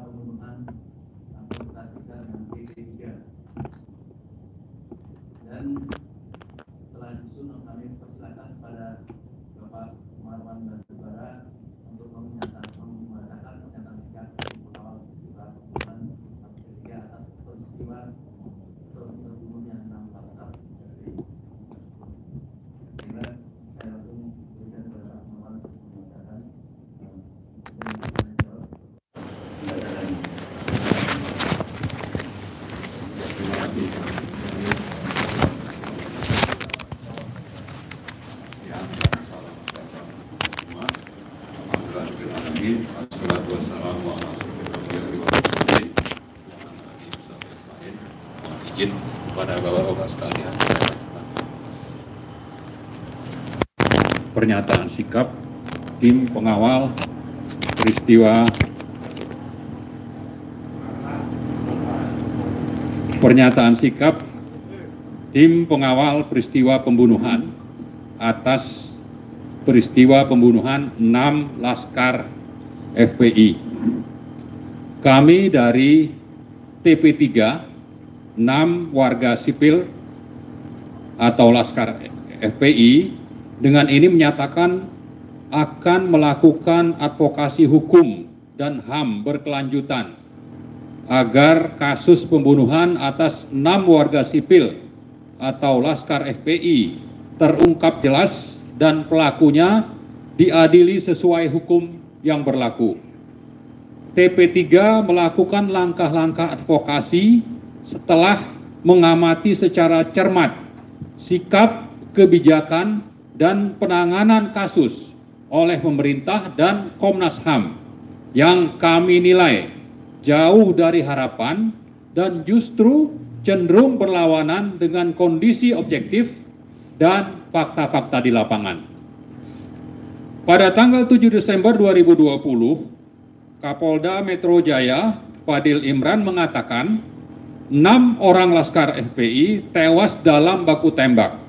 pembunuhan aplikasikan yang PP3. Dan telah disusun kami persilakan pada Bapak Marwan Batubara untuk mengatakan pernyataan sikap awal pembunuhan aplikasi atas peristiwa terbunuhnya 6 laskar FPI. Sehingga saya langsung berikan kepada Pak Marwan mengatakan izin kepada bapak-bapak sekalian. Pernyataan sikap tim pengawal peristiwa pembunuhan atas peristiwa pembunuhan 6 laskar FPI. Kami dari TP3, 6 warga sipil atau laskar FPI dengan ini menyatakan akan melakukan advokasi hukum dan HAM berkelanjutan agar kasus pembunuhan atas 6 warga sipil atau laskar FPI terungkap jelas dan pelakunya diadili sesuai hukum yang berlaku. TP3 melakukan langkah-langkah advokasi setelah mengamati secara cermat sikap, kebijakan, dan penanganan kasus oleh pemerintah dan Komnas HAM yang kami nilai jauh dari harapan dan justru cenderung berlawanan dengan kondisi objektif dan fakta-fakta di lapangan. Pada tanggal 7 Desember 2020, Kapolda Metro Jaya Fadil Imran mengatakan 6 orang laskar FPI tewas dalam baku tembak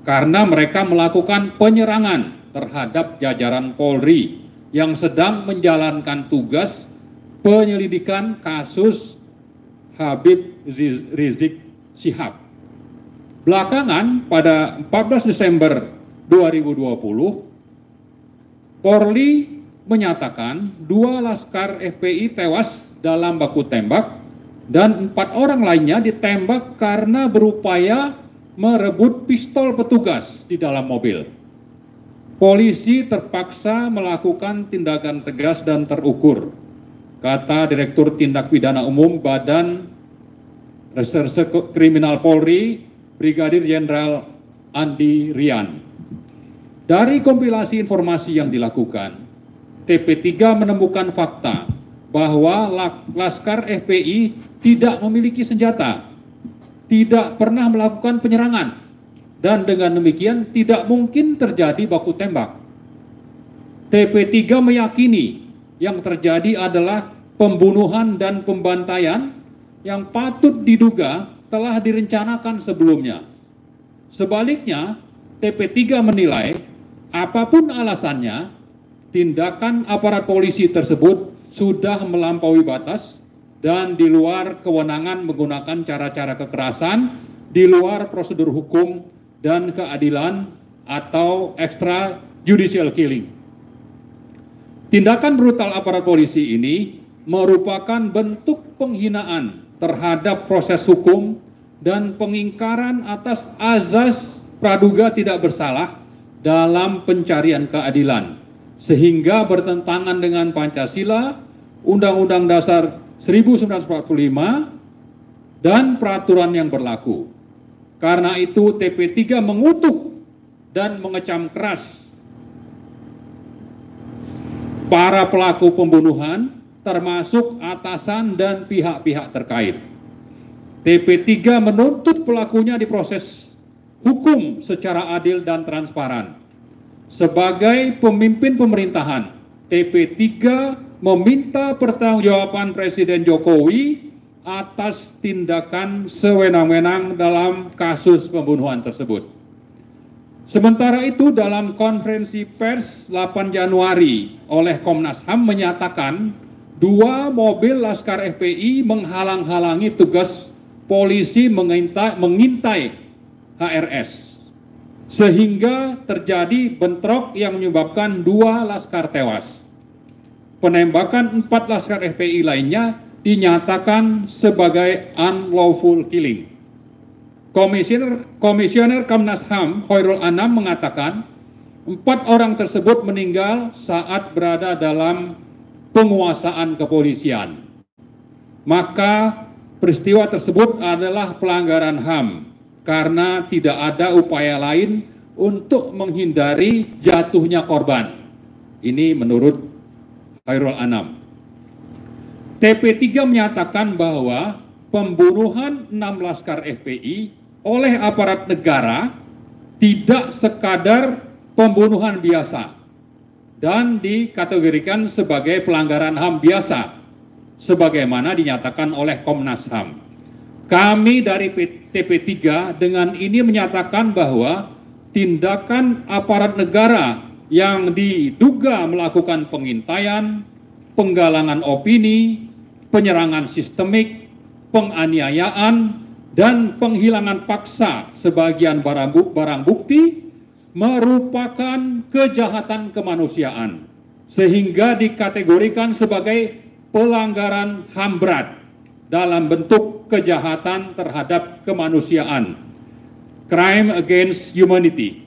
karena mereka melakukan penyerangan terhadap jajaran Polri yang sedang menjalankan tugas penyelidikan kasus Habib Rizik Syihab. Belakangan pada 14 Desember 2020, Polri menyatakan 2 laskar FPI tewas dalam baku tembak dan 4 orang lainnya ditembak karena berupaya merebut pistol petugas di dalam mobil. Polisi terpaksa melakukan tindakan tegas dan terukur, kata Direktur Tindak Pidana Umum Badan Reserse Kriminal Polri, Brigadir Jenderal Andi Rian. Dari kompilasi informasi yang dilakukan, TP3 menemukan fakta bahwa laskar FPI tidak memiliki senjata, tidak pernah melakukan penyerangan, dan dengan demikian tidak mungkin terjadi baku tembak. TP3 meyakini yang terjadi adalah pembunuhan dan pembantaian yang patut diduga telah direncanakan sebelumnya. Sebaliknya, TP3 menilai apapun alasannya, tindakan aparat polisi tersebut sudah melampaui batas dan di luar kewenangan menggunakan cara-cara kekerasan, di luar prosedur hukum dan keadilan atau extrajudicial killing. Tindakan brutal aparat polisi ini merupakan bentuk penghinaan terhadap proses hukum dan pengingkaran atas azas praduga tidak bersalah dalam pencarian keadilan, sehingga bertentangan dengan Pancasila, Undang-Undang Dasar 1945, dan peraturan yang berlaku. Karena itu TP3 mengutuk dan mengecam keras para pelaku pembunuhan, termasuk atasan dan pihak-pihak terkait. TP3 menuntut pelakunya diproses hukum secara adil dan transparan. Sebagai pemimpin pemerintahan, TP3 meminta pertanggungjawaban Presiden Jokowi atas tindakan sewenang-wenang dalam kasus pembunuhan tersebut. Sementara itu, dalam konferensi pers 8 Januari oleh Komnas HAM menyatakan 2 mobil Laskar FPI menghalang-halangi tugas polisi mengintai HRS, sehingga terjadi bentrok yang menyebabkan 2 laskar tewas. Penembakan 4 Laskar FPI lainnya dinyatakan sebagai unlawful killing. Komisioner Komnas HAM Khairul Anam mengatakan 4 orang tersebut meninggal saat berada dalam penguasaan kepolisian. Maka peristiwa tersebut adalah pelanggaran HAM karena tidak ada upaya lain untuk menghindari jatuhnya korban. Ini menurut Khairul Anam. TP3 menyatakan bahwa pembunuhan 6 Laskar FPI oleh aparat negara tidak sekadar pembunuhan biasa dan dikategorikan sebagai pelanggaran HAM biasa sebagaimana dinyatakan oleh Komnas HAM. Kami dari TP3 dengan ini menyatakan bahwa tindakan aparat negara yang diduga melakukan pengintaian, penggalangan opini, penyerangan sistemik, penganiayaan, dan penghilangan paksa sebagian barang bukti merupakan kejahatan kemanusiaan sehingga dikategorikan sebagai pelanggaran HAM berat dalam bentuk kejahatan terhadap kemanusiaan, crime against humanity.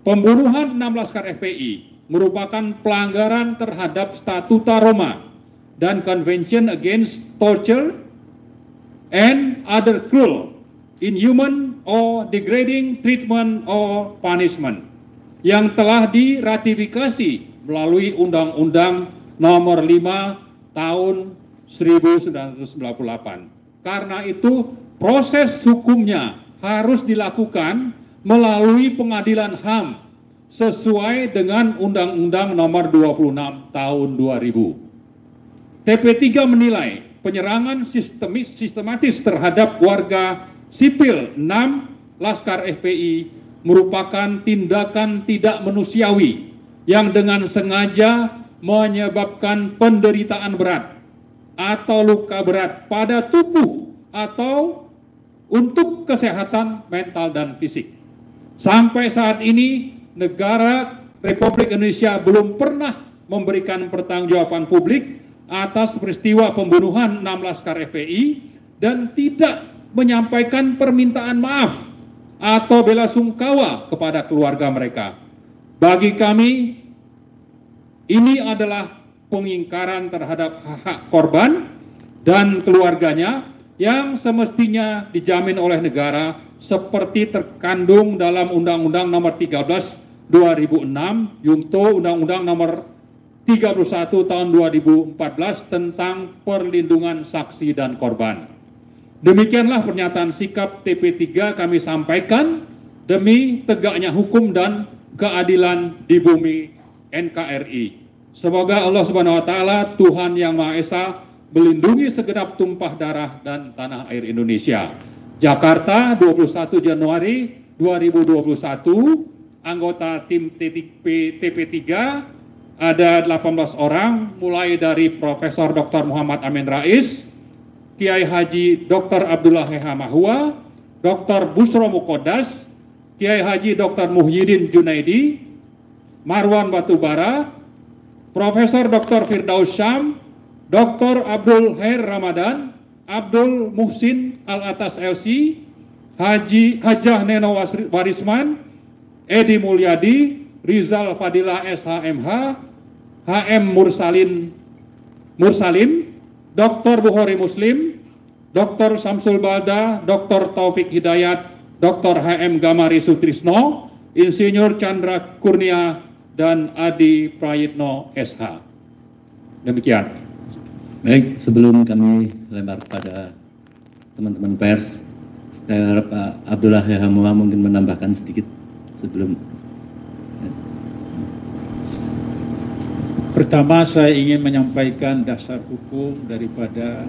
Pembunuhan 6 Laskar FPI merupakan pelanggaran terhadap Statuta Roma dan Convention Against Torture and other cruel, inhuman or degrading treatment or punishment yang telah diratifikasi melalui Undang-Undang Nomor 5 Tahun 1998. Karena itu proses hukumnya harus dilakukan melalui pengadilan HAM sesuai dengan Undang-Undang Nomor 26 Tahun 2000. TP3 menilai penyerangan sistematis terhadap warga sipil 6 Laskar FPI merupakan tindakan tidak manusiawi yang dengan sengaja menyebabkan penderitaan berat atau luka berat pada tubuh atau untuk kesehatan mental dan fisik. Sampai saat ini negara Republik Indonesia belum pernah memberikan pertanggungjawaban publik atas peristiwa pembunuhan 6 Laskar FPI dan tidak menyampaikan permintaan maaf atau bela sungkawa kepada keluarga mereka. Bagi kami, ini adalah pengingkaran terhadap hak korban dan keluarganya yang semestinya dijamin oleh negara seperti terkandung dalam Undang-Undang Nomor 13 2006, Yungto Undang-Undang Nomor 31 tahun 2014 tentang perlindungan saksi dan korban. Demikianlah pernyataan sikap TP3 kami sampaikan demi tegaknya hukum dan keadilan di bumi NKRI. Semoga Allah Subhanahu wa taala, Tuhan yang Maha Esa, melindungi segenap tumpah darah dan tanah air Indonesia. Jakarta, 21 Januari 2021, anggota tim TP3 ada 18 orang, mulai dari Profesor Dr. Muhammad Amin Rais, Kiai Haji Dr. Abdullah Heha Mahua, Dr. Busro Mukodas, Kiai Haji Dr. Muhyiddin Junaidi, Marwan Batubara, Profesor Dr. Firdaus Syam, Dr. Abdul Khair Ramadan, Abdul Muhsin Al-Atas LC, Hajah Neno Warisman, Edi Mulyadi, Rizal Fadilah SHMH, HM Mursalim, Dr. Bukhari Muslim, Dr. Samsul Balda, Dr. Taufik Hidayat, Dr. HM Gamari Sutrisno, Insinyur Chandra Kurnia, dan Adi Prayitno SH. Demikian. Baik, sebelum kami lempar pada teman-teman pers, saya harap Pak Abdullah Hehamua mungkin menambahkan sedikit sebelum. Pertama, saya ingin menyampaikan dasar hukum daripada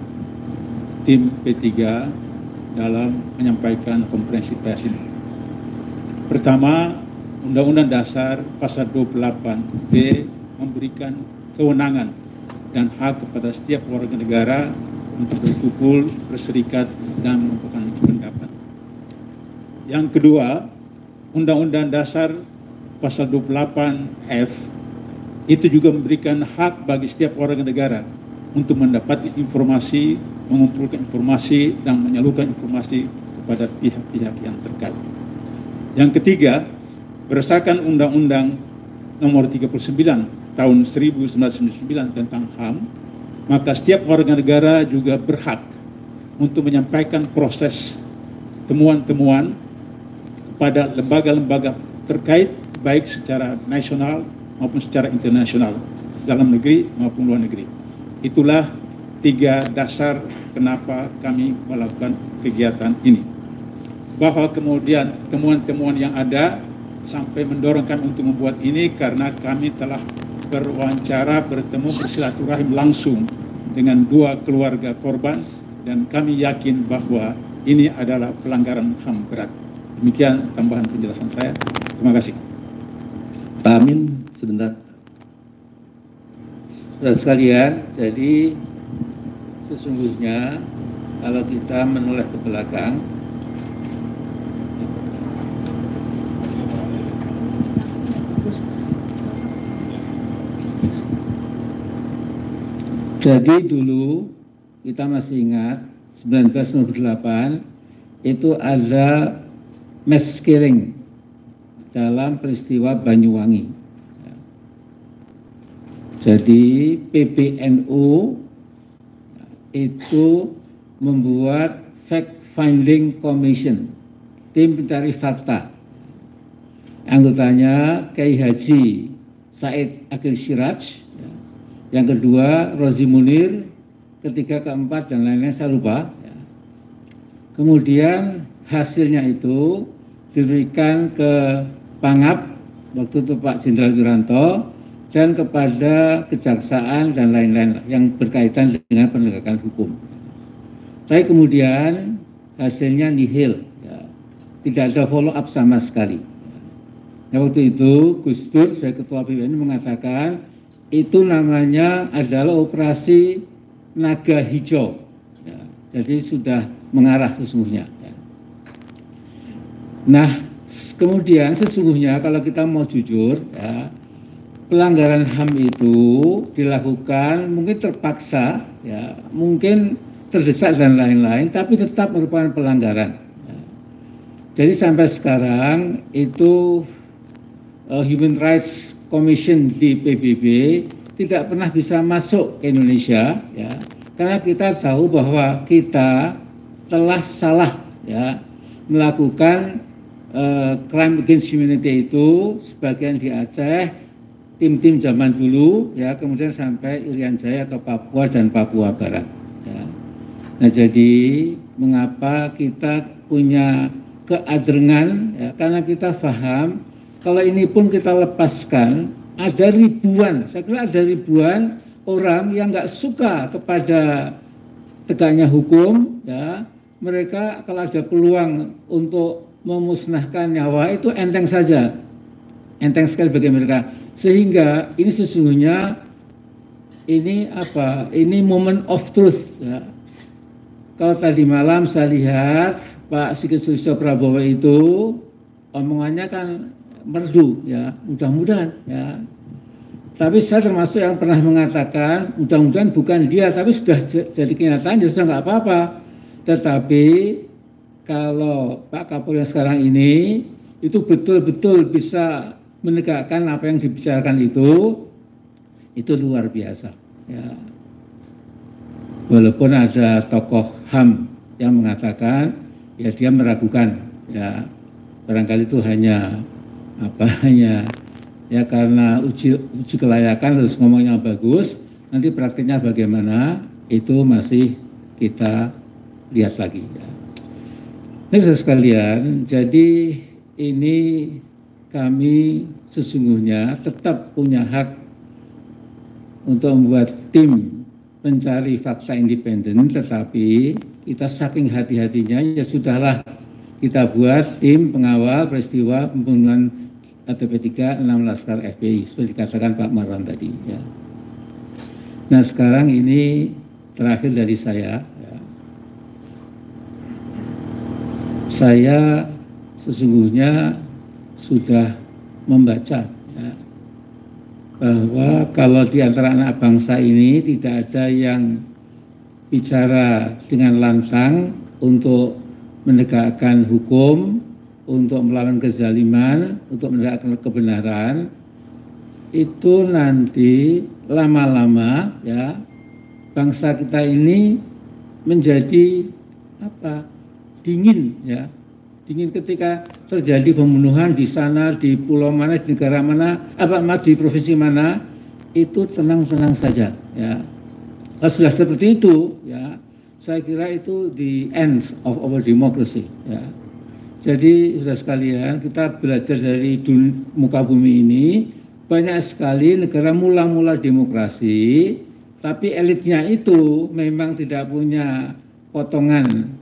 tim P3 dalam menyampaikan konferensi pers ini. Pertama, Undang-Undang Dasar Pasal 28B memberikan kewenangan dan hak kepada setiap warga negara untuk berkumpul, berserikat, dan mengumpulkan pendapat. Yang kedua, Undang-Undang Dasar Pasal 28F itu juga memberikan hak bagi setiap warga negara untuk mendapat informasi, mengumpulkan informasi, dan menyalurkan informasi kepada pihak-pihak yang terkait. Yang ketiga, berdasarkan Undang-Undang Nomor 39 Tahun 1999 tentang HAM, maka setiap warga negara juga berhak untuk menyampaikan proses temuan-temuan kepada lembaga-lembaga terkait, baik secara nasional maupun secara internasional, dalam negeri maupun luar negeri. Itulah 3 dasar kenapa kami melakukan kegiatan ini. Bahwa kemudian temuan-temuan yang ada sampai mendorongkan untuk membuat ini karena kami telah berwawancara, bertemu, bersilaturahim langsung dengan 2 keluarga korban, dan kami yakin bahwa ini adalah pelanggaran HAM berat. Demikian tambahan penjelasan saya. Terima kasih. Pak Amin, sebentar. Saudara sekalian, jadi sesungguhnya kalau kita menoleh ke belakang, jadi dulu kita masih ingat 1998 itu ada mass killing dalam peristiwa Banyuwangi. Jadi PBNU itu membuat fact finding commission, tim pencari fakta. Anggotanya Kiai Haji Said Akhil Siraj, yang kedua Rozi Munir, ketiga, keempat, dan lain-lain saya lupa. Kemudian hasilnya itu diberikan ke Pangap, waktu itu Pak Jenderal Wiranto, dan kepada kejaksaan dan lain-lain yang berkaitan dengan penegakan hukum. Tapi kemudian hasilnya nihil, ya. Tidak ada follow up sama sekali. Nah, waktu itu Gus Dur sebagai Ketua PBNU mengatakan itu namanya adalah operasi naga hijau, ya. Jadi sudah mengarah sesungguhnya. Ya. Nah, kemudian sesungguhnya kalau kita mau jujur, ya, pelanggaran HAM itu dilakukan mungkin terpaksa, ya, mungkin terdesak dan lain-lain, tapi tetap merupakan pelanggaran. Ya. Jadi sampai sekarang itu Human Rights Commission di PBB tidak pernah bisa masuk ke Indonesia, ya, karena kita tahu bahwa kita telah salah, ya, melakukan crime against humanity itu sebagian di Aceh, tim-tim zaman dulu, ya, kemudian sampai Irian Jaya atau Papua dan Papua Barat. Ya. Nah, jadi mengapa kita punya keadrengan, ya, karena kita paham kalau ini pun kita lepaskan, ada ribuan, saya kira ada ribuan orang yang nggak suka kepada tegaknya hukum, ya, mereka kalau ada peluang untuk memusnahkan nyawa itu enteng saja, enteng sekali bagi mereka. Sehingga ini sesungguhnya ini apa? Ini moment of truth. Ya. Kalau tadi malam saya lihat Pak Sigit Sulisyo Prabowo itu omongannya kan merdu, ya, mudah-mudahan, ya. Tapi saya termasuk yang pernah mengatakan mudah-mudahan bukan dia, tapi sudah jadi kenyataan, ya sudah nggak apa-apa. Tetapi kalau Pak Kapolri yang sekarang ini itu betul-betul bisa menegakkan apa yang dibicarakan itu luar biasa, ya. Walaupun ada tokoh HAM yang mengatakan ya dia meragukan, ya, barangkali itu hanya ya karena uji kelayakan harus ngomong yang bagus, nanti praktiknya bagaimana itu masih kita lihat lagi, ya. Ini saudara sekalian, jadi ini kami sesungguhnya tetap punya hak untuk membuat tim pencari fakta independen, tetapi kita saking hati-hatinya ya sudahlah kita buat tim pengawal peristiwa pembunuhan ATP 3 6 Laskar FPI seperti dikatakan Pak Marwan tadi, ya. Nah sekarang ini terakhir dari saya, ya. Saya sesungguhnya sudah membaca, ya, bahwa kalau di antara anak bangsa ini tidak ada yang bicara dengan lantang untuk menegakkan hukum, untuk melawan kezaliman, untuk menegakkan kebenaran, itu nanti lama-lama ya bangsa kita ini menjadi apa? Dingin ya. Dingin ketika terjadi pembunuhan di sana, di pulau mana, di negara mana, di provinsi mana, itu tenang-tenang saja ya. Kalau sudah seperti itu ya, saya kira itu the end of our democracy ya. Jadi sudah sekalian, kita belajar dari muka bumi ini, banyak sekali negara mula-mula demokrasi, tapi elitnya itu memang tidak punya potongan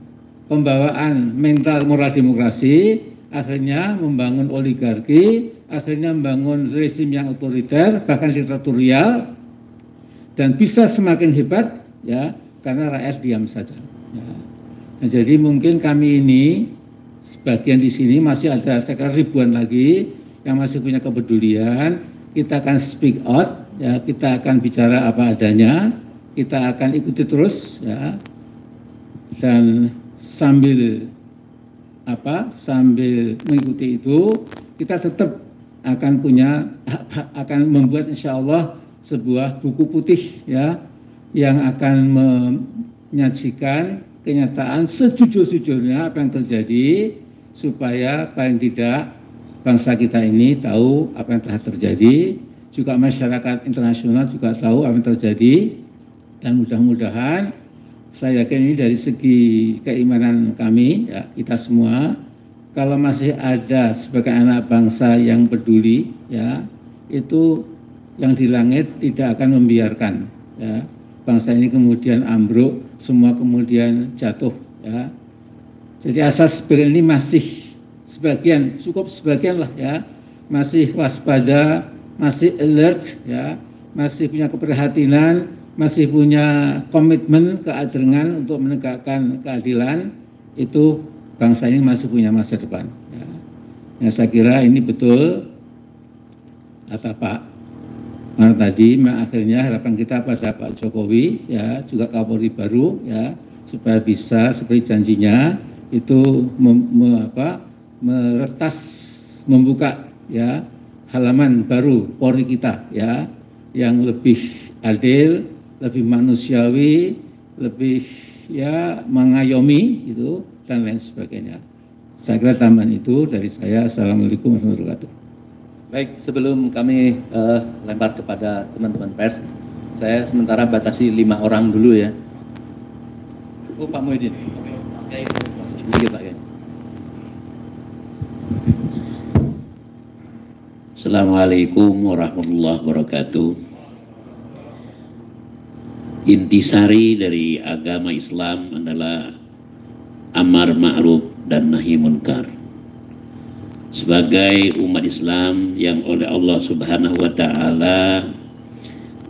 pembawaan mental moral demokrasi, akhirnya membangun oligarki, akhirnya membangun rezim yang otoriter, bahkan diktatorial, dan bisa semakin hebat ya karena rakyat diam saja. Ya. Nah, jadi mungkin kami ini sebagian di sini masih ada sekitar ribuan lagi yang masih punya kepedulian. Kita akan speak out, ya, kita akan bicara apa adanya, kita akan ikuti terus, ya, dan sambil mengikuti itu, kita tetap akan membuat insya Allah sebuah buku putih, ya, yang akan menyajikan kenyataan sejujur-jujurnya apa yang terjadi, supaya paling tidak bangsa kita ini tahu apa yang telah terjadi, juga masyarakat internasional juga tahu apa yang terjadi, dan mudah-mudahan saya yakin ini dari segi keimanan kami, ya, kita semua, kalau masih ada sebagai anak bangsa yang peduli, ya, itu yang di langit tidak akan membiarkan, ya, bangsa ini kemudian ambruk, semua kemudian jatuh, ya. Jadi asas ini masih sebagian, cukup sebagian lah ya, masih waspada, masih alert ya, masih punya keprihatinan, masih punya komitmen, keajengan untuk menegakkan keadilan, itu bangsa ini masih punya masa depan. Ya. Ya, saya kira ini betul kata Pak Mar tadi, akhirnya harapan kita pada Pak Jokowi, ya, juga Kapolri baru, ya, supaya bisa seperti janjinya itu meretas, membuka ya halaman baru Polri kita ya, yang lebih adil, lebih manusiawi, lebih ya mengayomi itu dan lain sebagainya. Saya kira tambahan itu dari saya. Assalamualaikum warahmatullahi wabarakatuh. Baik, sebelum kami lempar kepada teman-teman pers, saya sementara batasi 5 orang dulu ya. Oh, Pak Muhyiddin. Oke, sedikit Pak ya. Assalamualaikum warahmatullahi wabarakatuh. Intisari dari agama Islam adalah amar ma'ruf dan nahi munkar. Sebagai umat Islam yang oleh Allah Subhanahu wa taala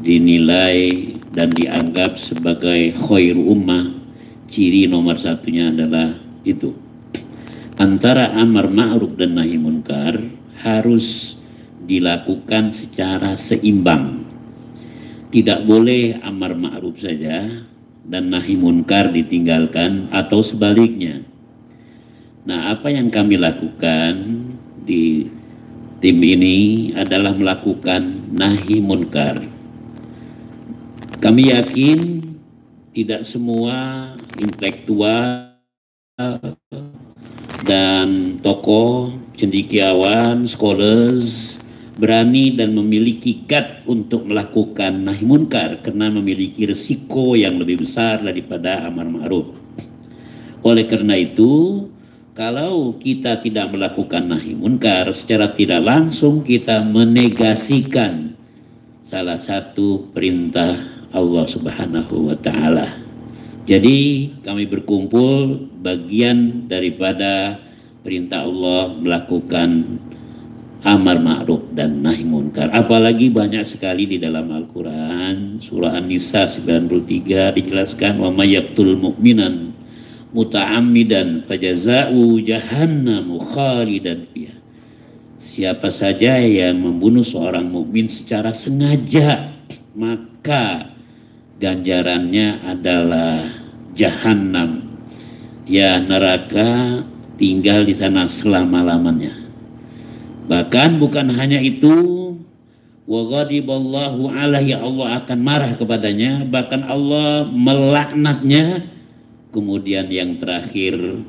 dinilai dan dianggap sebagai khairu ummah, ciri nomor satunya adalah itu. Antara amar ma'ruf dan nahi munkar harus dilakukan secara seimbang. Tidak boleh amar ma'ruf saja dan nahi munkar ditinggalkan atau sebaliknya. Nah, apa yang kami lakukan di tim ini adalah melakukan nahi munkar. Kami yakin tidak semua intelektual dan tokoh, cendekiawan, scholars berani dan memiliki gat untuk melakukan nahi munkar karena memiliki risiko yang lebih besar daripada amar ma'ruf. Oleh karena itu, kalau kita tidak melakukan nahi munkar, secara tidak langsung kita menegasikan salah satu perintah Allah Subhanahu wa taala. Jadi kami berkumpul bagian daripada perintah Allah melakukan amar ma'ruf dan nahi munkar. Apalagi banyak sekali di dalam Al-Quran, surah An-Nisa 93 dijelaskan, wa may yaqtul mu'minan muta'ammidan fajaza'u jahannamu khalidan fiha. Siapa saja yang membunuh seorang mukmin secara sengaja, maka ganjarannya adalah jahanam, ya neraka, tinggal di sana selama-lamanya. Bahkan bukan hanya itu, wa ghadiballahu alaihi, Allah akan marah kepadanya, bahkan Allah melaknatnya. Kemudian yang terakhir,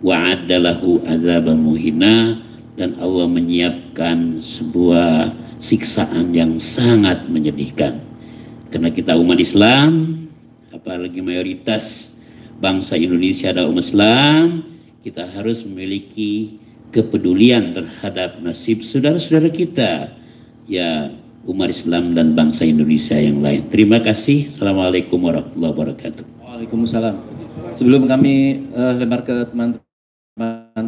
wa'addalahu azaban muhina, dan Allah menyiapkan sebuah siksaan yang sangat menyedihkan. Karena kita umat Islam, apalagi mayoritas bangsa Indonesia adalah umat Islam, kita harus memiliki kepedulian terhadap nasib saudara-saudara kita, ya umat Islam dan bangsa Indonesia yang lain. Terima kasih. Assalamualaikum warahmatullahi wabarakatuh. Waalaikumsalam. Sebelum kami lempar ke teman-teman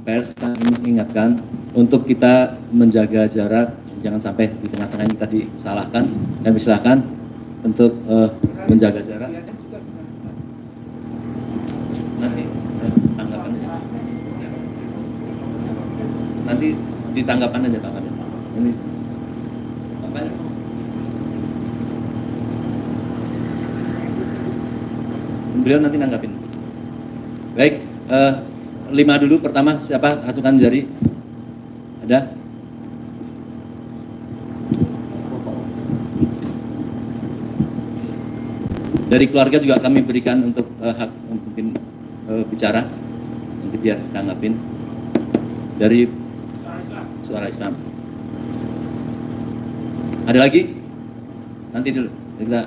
pers, kami mengingatkan untuk kita menjaga jarak, jangan sampai di tengah-tengah ini tadi disalahkan. Dan silakan untuk menjaga jarak. Nanti tanggapan aja. Nanti ditanggapan aja Pak Kabit. Ini apa? Beliau nanti nanggapin. Baik, 5 dulu. Pertama siapa? Acungkan jari. Ada? Dari keluarga juga kami berikan untuk hak mungkin bicara, nanti biar tanggapin. Dari Suara Islam. Ada lagi? Nanti dulu. Kita.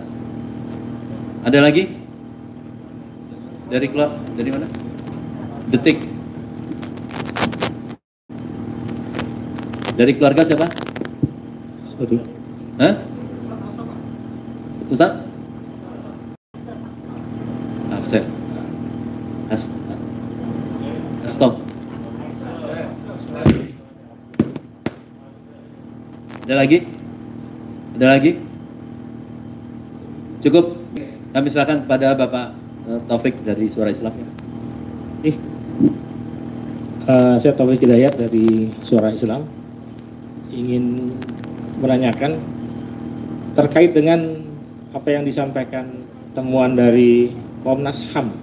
Ada lagi? Dari keluar, dari mana? Detik. Dari keluarga siapa? Sorry. Hah? Ustaz? Afsel. Stop. Ada lagi? Ada lagi? Cukup. Kami silakan kepada Bapak Taufik dari Suara Islam. Saya Taufik Hidayat dari Suara Islam, ingin menanyakan terkait dengan apa yang disampaikan temuan dari Komnas HAM.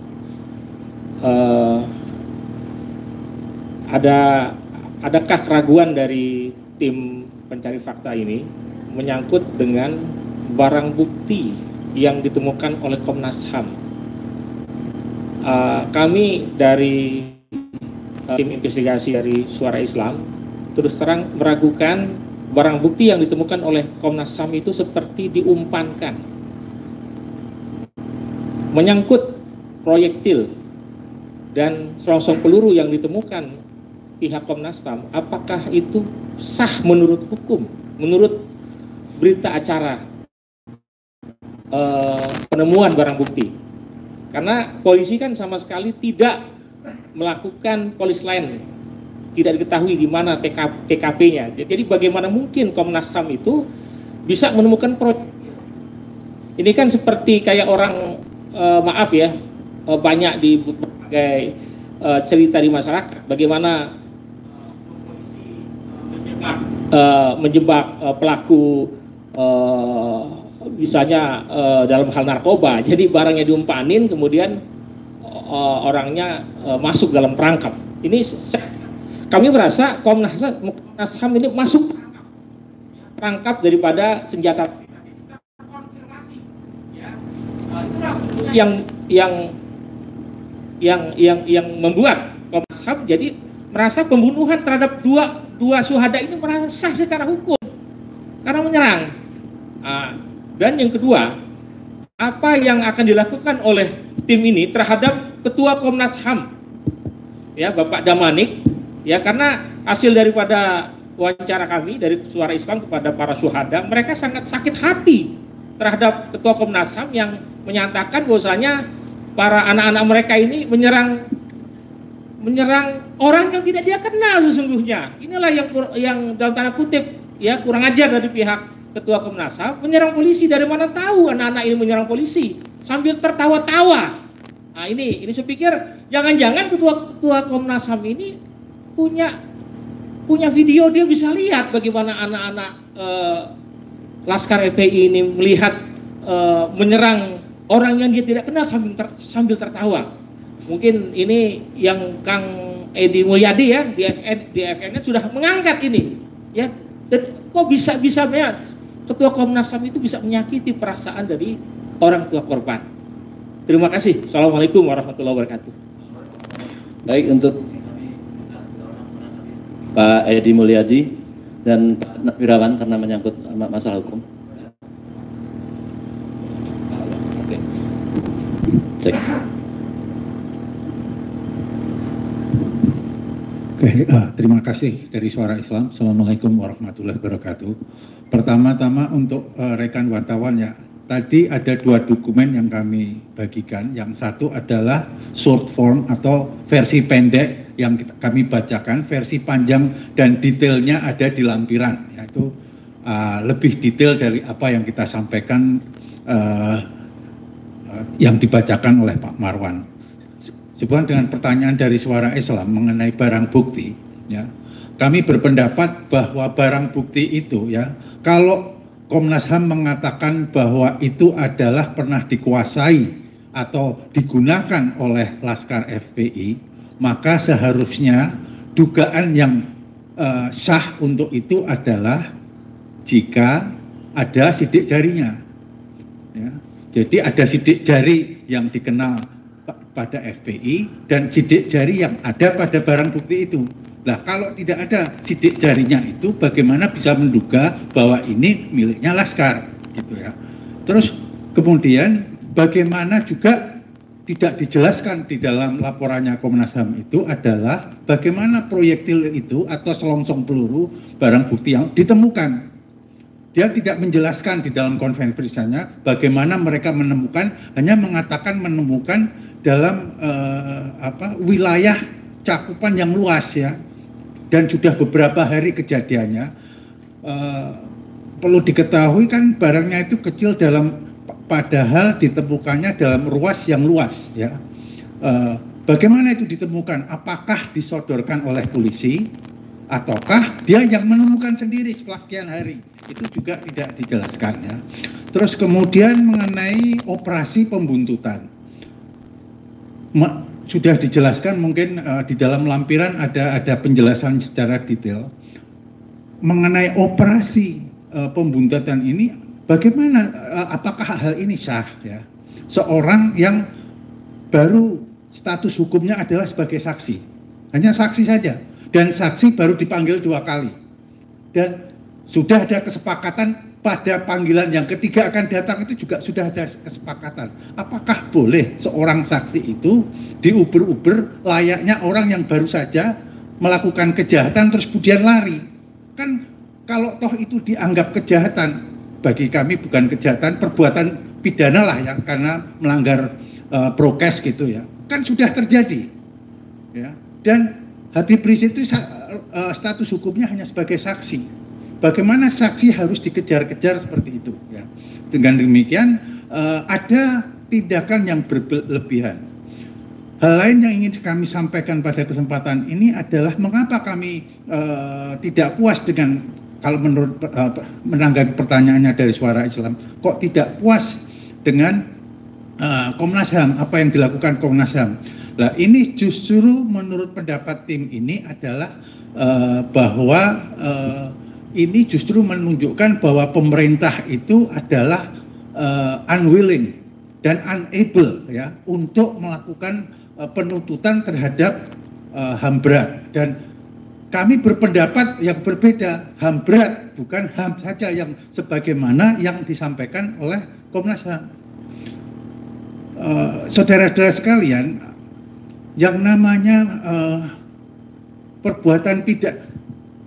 Adakah keraguan dari tim pencari fakta ini menyangkut dengan barang bukti yang ditemukan oleh Komnas HAM? Kami dari tim investigasi dari Suara Islam terus terang meragukan barang bukti yang ditemukan oleh Komnas HAM itu seperti diumpankan. Menyangkut proyektil dan selongsong peluru yang ditemukan pihak Komnas HAM, apakah itu sah menurut hukum, menurut berita acara penemuan barang bukti? Karena polisi kan sama sekali tidak melakukan polis lain, tidak diketahui di mana TKP-nya. Jadi bagaimana mungkin Komnas HAM itu bisa menemukan proyek? Ini kan seperti kayak orang maaf ya, banyak di berbagai cerita di masyarakat bagaimana menjebak pelaku misalnya dalam hal narkoba. Jadi barangnya diumpanin, kemudian orangnya masuk dalam perangkap. Ini kami merasa Komnas HAM ini masuk perangkap daripada senjata. Yang membuat Komnas HAM jadi merasa pembunuhan terhadap dua syuhada ini merasa sah secara hukum karena menyerang. Dan yang kedua, apa yang akan dilakukan oleh tim ini terhadap Ketua Komnas HAM, ya Bapak Damanik, ya karena hasil daripada wawancara kami dari Suara Islam kepada para syuhada, mereka sangat sakit hati terhadap Ketua Komnas HAM yang menyatakan bahwasanya para anak-anak mereka ini menyerang menyerang orang yang tidak dia kenal sesungguhnya. Inilah yang dalam tanda kutip ya kurang ajar dari pihak Ketua Komnas HAM, menyerang polisi. Dari mana tahu anak-anak ini menyerang polisi sambil tertawa-tawa. Nah ini saya pikir jangan-jangan Ketua Komnas HAM ini punya video, dia bisa lihat bagaimana anak-anak Laskar FPI ini melihat menyerang orang yang dia tidak kenal sambil tertawa. Mungkin ini yang Kang Edi Mulyadi ya di FN sudah mengangkat ini ya. Dan kok bisa-bisanya Ketua Komnas HAM itu bisa menyakiti perasaan dari orang tua korban. Terima kasih. Assalamualaikum warahmatullahi wabarakatuh. Baik, untuk Pak Edi Mulyadi dan Pak Wirawan karena menyangkut masalah hukum. Oke. Cek. Oke, terima kasih dari Suara Islam. Assalamualaikum warahmatullahi wabarakatuh. Pertama-tama untuk rekan wartawan ya, tadi ada 2 dokumen yang kami bagikan. Yang satu adalah short form atau versi pendek yang kami bacakan, versi panjang dan detailnya ada di lampiran. Yaitu lebih detail dari apa yang kita sampaikan yang dibacakan oleh Pak Marwan. Sebuah dengan pertanyaan dari Suara Islam mengenai barang bukti, ya, kami berpendapat bahwa barang bukti itu, ya, kalau Komnas HAM mengatakan bahwa itu adalah pernah dikuasai atau digunakan oleh Laskar FPI, maka seharusnya dugaan yang sah untuk itu adalah jika ada sidik jarinya, ya. Jadi ada sidik jari yang dikenal pada FPI dan sidik jari yang ada pada barang bukti itu. Nah, kalau tidak ada sidik jarinya itu, bagaimana bisa menduga bahwa ini miliknya Laskar, gitu ya. Terus kemudian bagaimana juga tidak dijelaskan di dalam laporannya Komnas HAM itu adalah bagaimana proyektil itu atau selongsong peluru barang bukti yang ditemukan. Dia tidak menjelaskan di dalam konferensi persnya bagaimana mereka menemukan, hanya mengatakan menemukan dalam wilayah cakupan yang luas ya, dan sudah beberapa hari kejadiannya. Perlu diketahui kan barangnya itu kecil padahal ditemukannya dalam ruas yang luas ya. Bagaimana itu ditemukan? Apakah disodorkan oleh polisi ataukah dia yang menemukan sendiri setelah sekian hari? Itu juga tidak dijelaskan ya. Terus kemudian mengenai operasi pembuntutan, sudah dijelaskan mungkin di dalam lampiran ada penjelasan secara detail mengenai operasi pembuntutan ini. Bagaimana, apakah hal ini sah ya? Seorang yang baru status hukumnya adalah sebagai saksi, hanya saksi saja, dan saksi baru dipanggil 2 kali, dan sudah ada kesepakatan pada panggilan yang ketiga akan datang itu juga sudah ada kesepakatan. Apakah boleh seorang saksi itu diuber-uber layaknya orang yang baru saja melakukan kejahatan terus kemudian lari? Kan kalau toh itu dianggap kejahatan, bagi kami bukan kejahatan, perbuatan pidana lah ya, karena melanggar prokes gitu ya, kan sudah terjadi ya. Dan Habib Rizik itu status hukumnya hanya sebagai saksi. Bagaimana saksi harus dikejar-kejar seperti itu ya. Dengan demikian ada tindakan yang berlebihan. Hal lain yang ingin kami sampaikan pada kesempatan ini adalah mengapa kami tidak puas dengan, kalau menurut menanggapi pertanyaannya dari Suara Islam, kok tidak puas dengan Komnas HAM, apa yang dilakukan Komnas HAM. Nah, ini justru menurut pendapat tim ini adalah bahwa ini justru menunjukkan bahwa pemerintah itu adalah unwilling dan unable ya untuk melakukan penuntutan terhadap HAM berat. Dan kami berpendapat yang berbeda, HAM berat bukan HAM saja yang sebagaimana yang disampaikan oleh Komnas HAM. Saudara-saudara sekalian, yang namanya perbuatan pidana,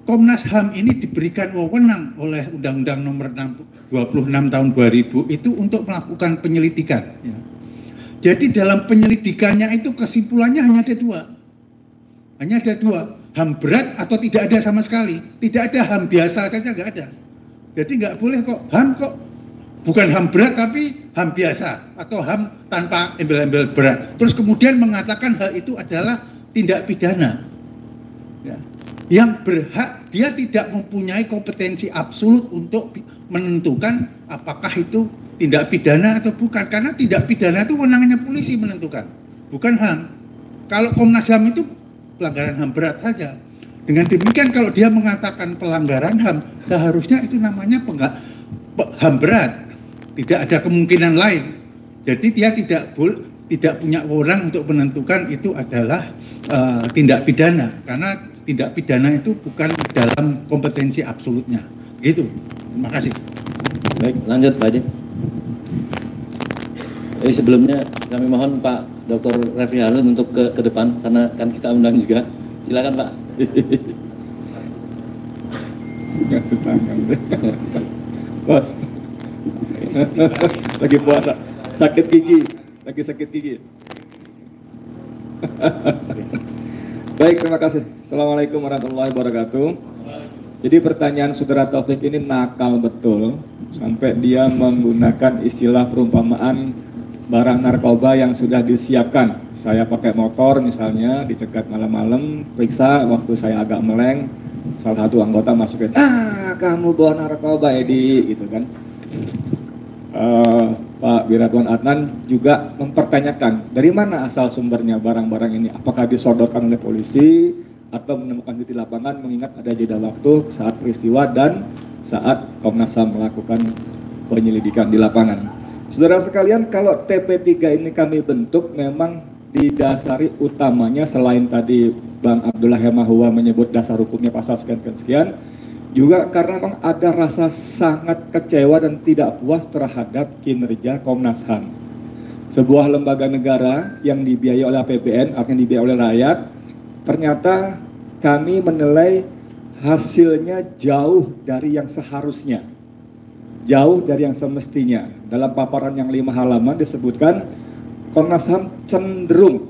Komnas HAM ini diberikan wewenang oleh Undang-Undang Nomor 26 Tahun 2000 itu untuk melakukan penyelidikan. Ya. Jadi dalam penyelidikannya itu kesimpulannya hanya ada 2. Hanya ada dua, HAM berat atau tidak ada sama sekali. Tidak ada HAM biasa saja, nggak ada. Jadi nggak boleh kok HAM kok bukan HAM berat tapi HAM biasa atau HAM tanpa embel-embel berat. Terus kemudian mengatakan hal itu adalah tindak pidana. Ya. Yang berhak, dia tidak mempunyai kompetensi absolut untuk menentukan apakah itu tindak pidana atau bukan. Karena tindak pidana itu wewenangnya polisi menentukan, bukan HAM. Kalau Komnas HAM itu pelanggaran HAM berat saja. Dengan demikian kalau dia mengatakan pelanggaran HAM, seharusnya itu namanya HAM berat. Tidak ada kemungkinan lain. Jadi dia tidak punya wewenang untuk menentukan itu adalah tindak pidana. Karena tindak pidana itu bukan dalam kompetensi absolutnya. Gitu. Terima kasih. Baik, lanjut Pak Adi. Jadi sebelumnya kami mohon Pak Dr. Refli Harun untuk ke depan karena kan kita undang juga. Silakan Pak. Bos. Lagi puasa, sakit gigi, lagi sakit gigi. Baik, terima kasih. Assalamualaikum warahmatullahi wabarakatuh. Jadi pertanyaan Saudara Taufik ini nakal betul, sampai dia menggunakan istilah perumpamaan barang narkoba yang sudah disiapkan. Saya pakai motor misalnya, dicegat malam-malam, periksa waktu saya agak meleng, salah satu anggota masukin, kamu bawa narkoba Edi, gitu kan. Pak Wiratwan Adnan juga mempertanyakan dari mana asal sumbernya barang-barang ini, apakah disodorkan oleh polisi atau menemukan di lapangan, mengingat ada jeda waktu saat peristiwa dan saat Komnas HAM melakukan penyelidikan di lapangan. Saudara sekalian, kalau TP3 ini kami bentuk memang didasari utamanya selain tadi Bang Abdullah Hemahua menyebut dasar hukumnya pasal sekian, juga karena memang ada rasa sangat kecewa dan tidak puas terhadap kinerja Komnas HAM. Sebuah lembaga negara yang dibiayai oleh APBN, akan dibiayai oleh rakyat, ternyata kami menilai hasilnya jauh dari yang seharusnya, jauh dari yang semestinya. Dalam paparan yang 5 halaman disebutkan Komnas HAM cenderung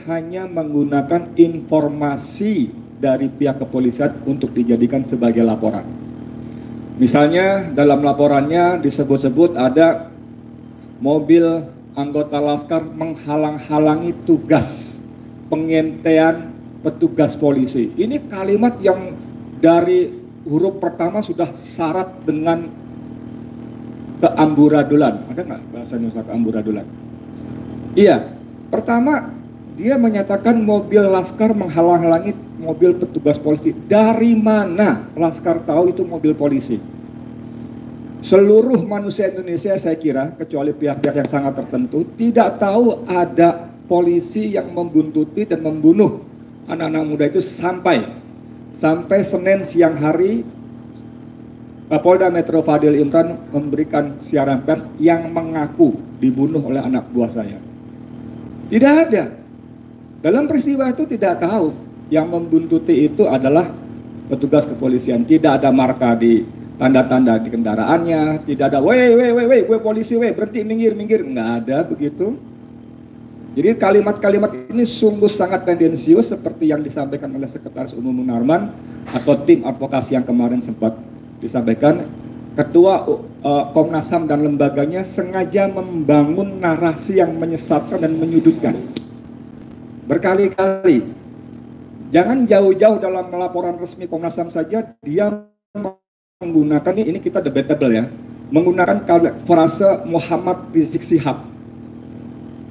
hanya menggunakan informasi dari pihak kepolisian untuk dijadikan sebagai laporan. Misalnya dalam laporannya disebut-sebut ada mobil anggota Laskar menghalang-halangi tugas pengintaian petugas polisi. Ini kalimat yang dari huruf pertama sudah syarat dengan keamburadulan. Ada nggak bahasa Indonesia keamburadulan? Iya, pertama dia menyatakan mobil Laskar menghalang-halangi mobil petugas polisi. Dari mana Laskar tahu itu mobil polisi? Seluruh manusia Indonesia saya kira, kecuali pihak-pihak yang sangat tertentu, tidak tahu ada polisi yang membuntuti dan membunuh anak-anak muda itu sampai Senin siang hari Kapolda Metro Fadil Imran memberikan siaran pers yang mengaku dibunuh oleh anak buah saya. Tidak ada. Dalam peristiwa itu tidak tahu yang membuntuti itu adalah petugas kepolisian. Tidak ada marka di tanda-tanda di kendaraannya, tidak ada weh polisi berhenti minggir, nggak ada begitu. Jadi kalimat-kalimat ini sungguh sangat tendensius seperti yang disampaikan oleh Sekretaris Umum Munarman atau tim advokasi yang kemarin sempat disampaikan. Ketua Komnas HAM dan lembaganya sengaja membangun narasi yang menyesatkan dan menyudutkan berkali-kali. Jangan jauh-jauh dalam laporan resmi Komnas HAM saja dia menggunakan, ini kita debatable ya, menggunakan frase Muhammad Rizik Syihab,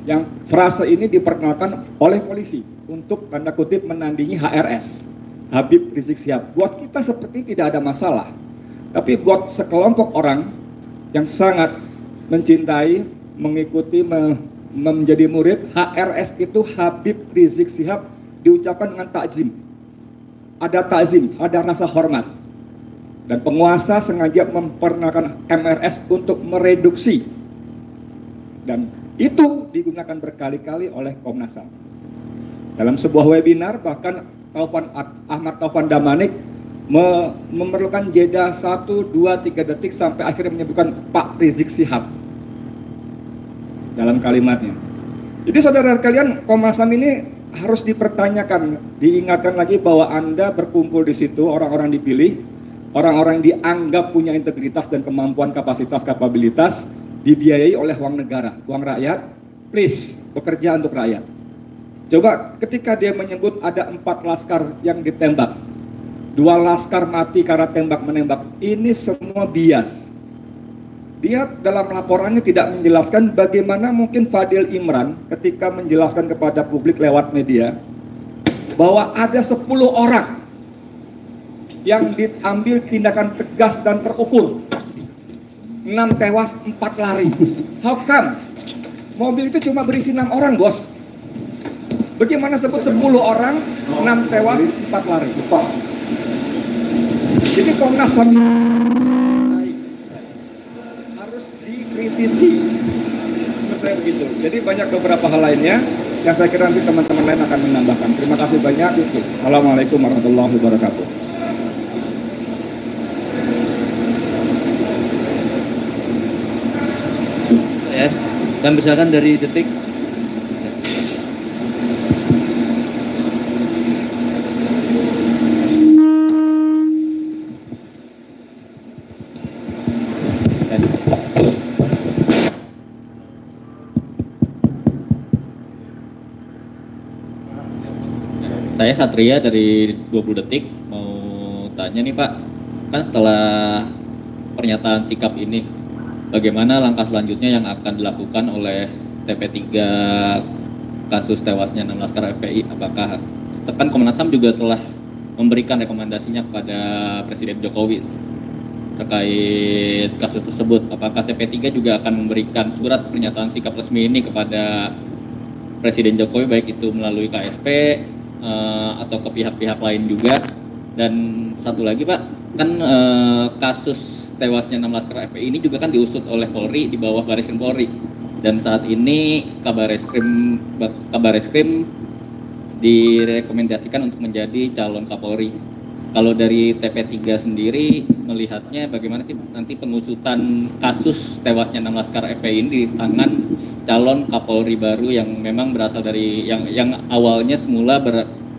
yang frase ini diperkenalkan oleh polisi untuk tanda kutip menandingi HRS, Habib Rizik Syihab. Buat kita seperti tidak ada masalah, tapi buat sekelompok orang yang sangat mencintai, mengikuti, menjadi murid, HRS itu Habib Rizik Syihab diucapkan dengan takzim. Ada takzim, ada rasa hormat. Dan penguasa sengaja memperkenalkan MRS untuk mereduksi. Dan itu digunakan berkali-kali oleh Komnas HAM. Dalam sebuah webinar bahkan Ahmad Taufan Damanik memerlukan jeda 1, 2, 3 detik sampai akhirnya menyebutkan Pak Rizik Syihab dalam kalimatnya. Jadi saudara sekalian, Komnas HAM ini harus dipertanyakan, diingatkan lagi bahwa Anda berkumpul di situ, orang-orang dipilih, orang-orang yang dianggap punya integritas dan kemampuan, kapasitas, kapabilitas, dibiayai oleh uang negara, uang rakyat. Please, bekerja untuk rakyat. Coba ketika dia menyebut ada 4 laskar yang ditembak, 2 laskar mati karena tembak-menembak, ini semua bias. Dia dalam laporannya tidak menjelaskan bagaimana mungkin Fadil Imran ketika menjelaskan kepada publik lewat media bahwa ada 10 orang yang diambil tindakan tegas dan terukur, 6 tewas, 4 lari. How come? Mobil itu cuma berisi 6 orang, bos. Bagaimana sebut 10 orang, 6 tewas, 4 lari? Jadi Komnas HAM harus dikritisi. Menurut saya begitu. Jadi banyak beberapa hal lainnya yang saya kira nanti teman-teman lain akan menambahkan. Terima kasih banyak. Assalamualaikum warahmatullahi wabarakatuh. Ya, kami persilakan dari Detik. Saya Satria dari 20 Detik, mau tanya nih Pak, kan setelah pernyataan sikap ini, bagaimana langkah selanjutnya yang akan dilakukan oleh TP3 kasus tewasnya 6 laskar FPI? Apakah kan Komnas HAM juga telah memberikan rekomendasinya kepada Presiden Jokowi terkait kasus tersebut? Apakah TP3 juga akan memberikan surat pernyataan sikap resmi ini kepada Presiden Jokowi, baik itu melalui KSP atau ke pihak-pihak lain juga? Dan satu lagi Pak, kan kasus tewasnya 6 laskar FPI ini juga kan diusut oleh Polri di bawah Barreskrim Polri, dan saat ini Kabar Reskrim direkomendasikan untuk menjadi calon Kapolri. Kalau dari TP3 sendiri melihatnya bagaimana sih nanti pengusutan kasus tewasnya 6 laskar FPI ini di tangan calon Kapolri baru yang memang berasal dari yang awalnya semula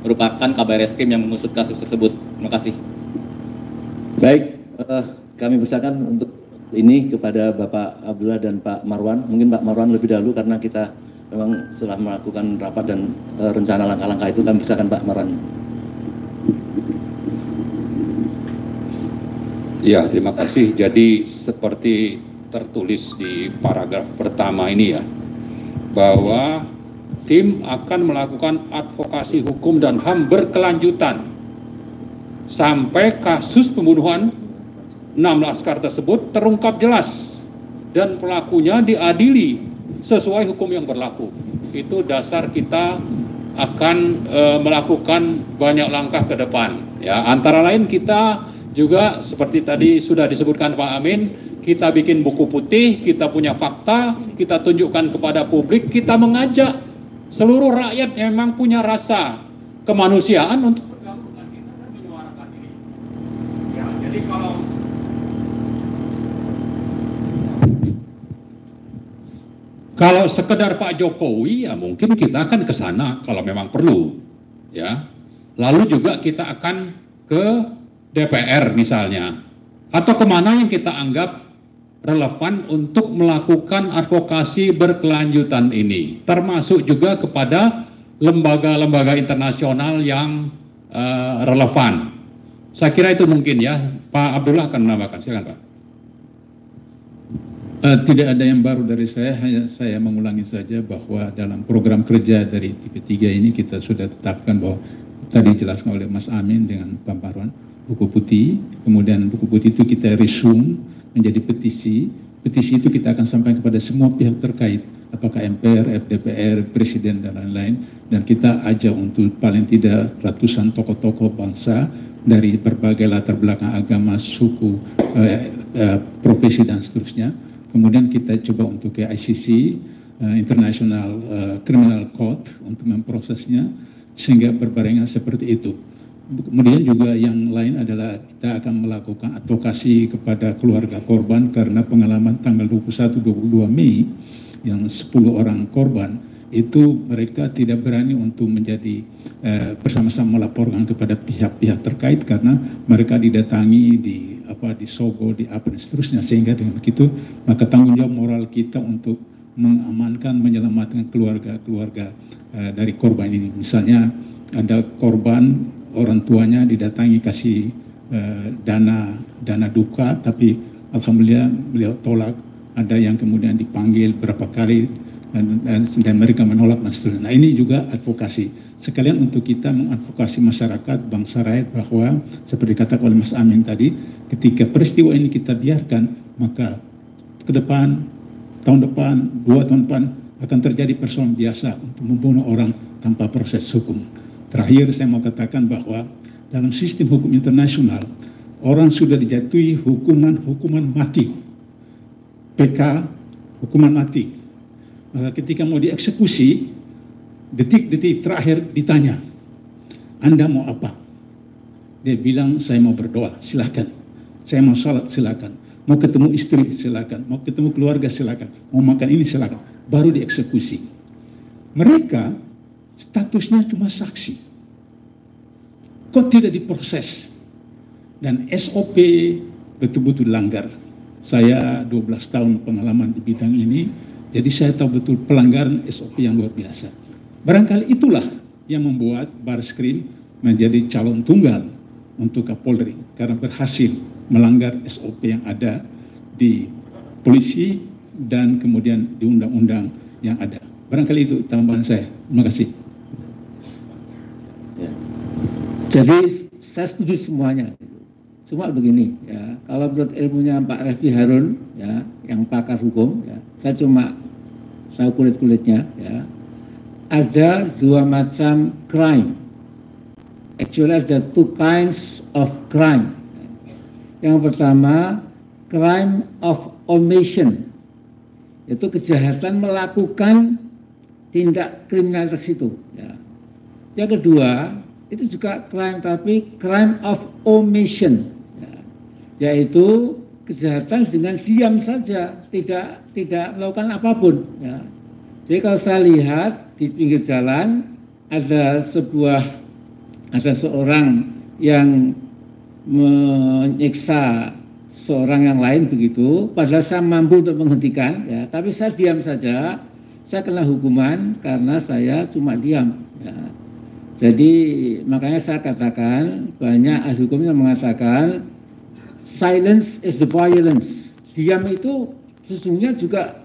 merupakan Kabar Reskrim yang mengusut kasus tersebut? Terima kasih. Baik, kami persilakan untuk ini kepada Bapak Abdullah dan Pak Marwan. Mungkin Pak Marwan lebih dahulu karena kita memang sudah melakukan rapat dan rencana langkah-langkah itu. Kami persilakan Pak Marwan. Ya, terima kasih. Jadi seperti tertulis di paragraf pertama ini ya, bahwa tim akan melakukan advokasi hukum dan HAM berkelanjutan sampai kasus pembunuhan 6 laskar tersebut terungkap jelas dan pelakunya diadili sesuai hukum yang berlaku. Itu dasar kita akan melakukan banyak langkah ke depan. Ya, antara lain kita juga seperti tadi sudah disebutkan Pak Amin, kita bikin buku putih, kita punya fakta, kita tunjukkan kepada publik, kita mengajak seluruh rakyat yang memang punya rasa kemanusiaan untuk bergabung dengan kita dan menyuarakan ini. Ya, jadi kalau sekedar Pak Jokowi, ya mungkin kita akan ke sana kalau memang perlu, ya. Lalu juga kita akan ke DPR misalnya, atau kemana yang kita anggap relevan untuk melakukan advokasi berkelanjutan ini, termasuk juga kepada lembaga-lembaga internasional yang relevan. Saya kira itu mungkin ya. Pak Abdullah akan menambahkan, silakan Pak. Tidak ada yang baru dari saya, hanya saya mengulangi saja bahwa dalam program kerja dari TP3 ini kita sudah tetapkan bahwa tadi dijelaskan oleh Mas Amin dengan Pak Marwan, buku putih, kemudian buku putih itu kita resume menjadi petisi. Petisi itu kita akan sampaikan kepada semua pihak terkait, apakah MPR, DPR, Presiden, dan lain-lain. Dan kita ajak untuk paling tidak ratusan tokoh-tokoh bangsa dari berbagai latar belakang agama, suku, profesi, dan seterusnya. Kemudian kita coba untuk ke ICC, International Criminal Court, untuk memprosesnya, sehingga berbarengan seperti itu. Kemudian juga yang lain adalah kita akan melakukan advokasi kepada keluarga korban karena pengalaman tanggal 21-22 Mei yang 10 orang korban itu mereka tidak berani untuk menjadi bersama-sama melaporkan kepada pihak-pihak terkait karena mereka didatangi di Sogo, di apa dan seterusnya, sehingga dengan begitu maka tanggung jawab moral kita untuk mengamankan, menyelamatkan keluarga-keluarga dari korban ini. Misalnya ada korban orang tuanya didatangi kasih dana duka, tapi alhamdulillah beliau tolak. Ada yang kemudian dipanggil berapa kali dan mereka menolak dan seterusnya. Nah, ini juga advokasi. Sekalian untuk kita mengadvokasi masyarakat, bangsa rakyat bahwa seperti katakan oleh Mas Amin tadi, ketika peristiwa ini kita biarkan, maka ke depan, tahun depan, 2 tahun depan akan terjadi persoalan biasa untuk membunuh orang tanpa proses hukum. Terakhir saya mau katakan bahwa dalam sistem hukum internasional, orang sudah dijatuhi hukuman mati, PK, hukuman mati. Maka ketika mau dieksekusi, detik-detik terakhir ditanya, Anda mau apa? Dia bilang, saya mau berdoa, silakan. Saya mau salat, silakan. Mau ketemu istri, silakan. Mau ketemu keluarga, silakan. Mau makan ini, silakan. Baru dieksekusi. Mereka statusnya cuma saksi. Kok tidak diproses? Dan SOP betul-betul langgar. Saya 12 tahun pengalaman di bidang ini, jadi saya tahu betul pelanggaran SOP yang luar biasa. Barangkali itulah yang membuat Barreskrim menjadi calon tunggal untuk Kapolri, karena berhasil melanggar SOP yang ada di polisi dan kemudian di undang-undang yang ada. Barangkali itu tambahan saya. Terima kasih. Jadi saya setuju semuanya. Cuma begini, ya, kalau menurut ilmunya Pak Refdy Harun, ya, yang pakar hukum, ya, saya cuma kulit-kulitnya, ya, ada 2 macam crime. Actually ada 2 kinds of crime. Yang pertama, crime of omission, yaitu kejahatan melakukan tindak kriminalitas itu. Ya. Yang kedua, itu juga crime, tapi crime of omission. Yaitu kejahatan dengan diam saja, tidak melakukan apapun. Ya. Jadi kalau saya lihat di pinggir jalan ada seorang yang menyiksa seorang yang lain begitu, padahal saya mampu untuk menghentikan, ya, tapi saya diam saja, saya kena hukuman karena saya cuma diam. Ya. Jadi makanya saya katakan, banyak ahli hukum yang mengatakan silence is the violence. Diam itu sesungguhnya juga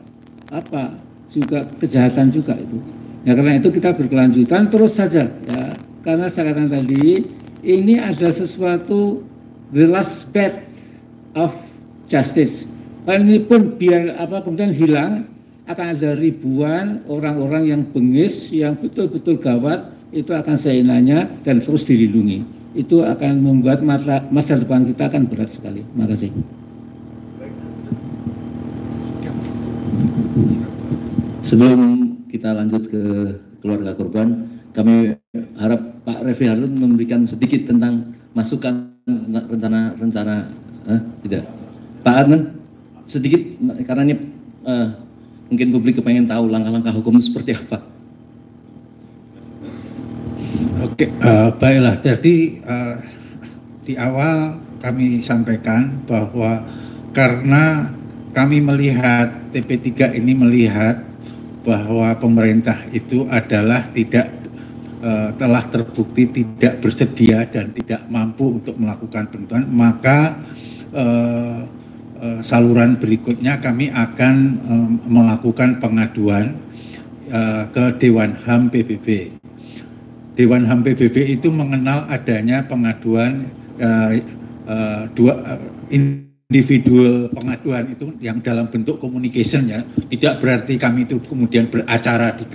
juga kejahatan juga itu. Ya, karena itu kita berkelanjutan terus saja, ya. Karena saya katakan tadi, ini ada sesuatu the last bed of justice. Kalau ini pun biar kemudian hilang, akan ada ribuan orang-orang yang bengis, yang betul-betul gawat, itu akan seenaknya dan terus dilindungi. Itu akan membuat masa depan kita akan berat sekali. Terima kasih. Sebelum kita lanjut ke keluarga korban, kami harap Pak Refdy Harun memberikan sedikit tentang masukan rencana tidak. Pak Arman, sedikit karena ini mungkin publik kepengen tahu langkah-langkah hukum seperti apa. Oke, baiklah. Jadi di awal kami sampaikan bahwa karena kami melihat TP3 ini melihat bahwa pemerintah itu adalah telah terbukti tidak bersedia dan tidak mampu untuk melakukan penuntutan, maka saluran berikutnya kami akan melakukan pengaduan ke Dewan HAM PBB. Dewan HAM PBB itu mengenal adanya pengaduan individual pengaduan itu yang dalam bentuk communication, ya. Tidak berarti kami itu kemudian beracara di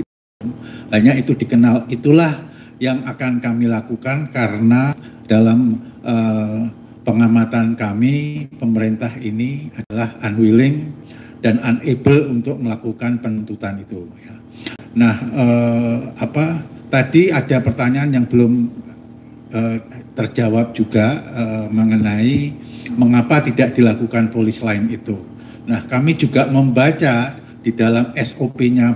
hanya itu dikenal. Itulah yang akan kami lakukan karena dalam pengamatan kami pemerintah ini adalah unwilling dan unable untuk melakukan penuntutan itu, ya. Nah, tadi ada pertanyaan yang belum terjawab juga mengenai mengapa tidak dilakukan polis lain itu. Nah, kami juga membaca di dalam SOP-nya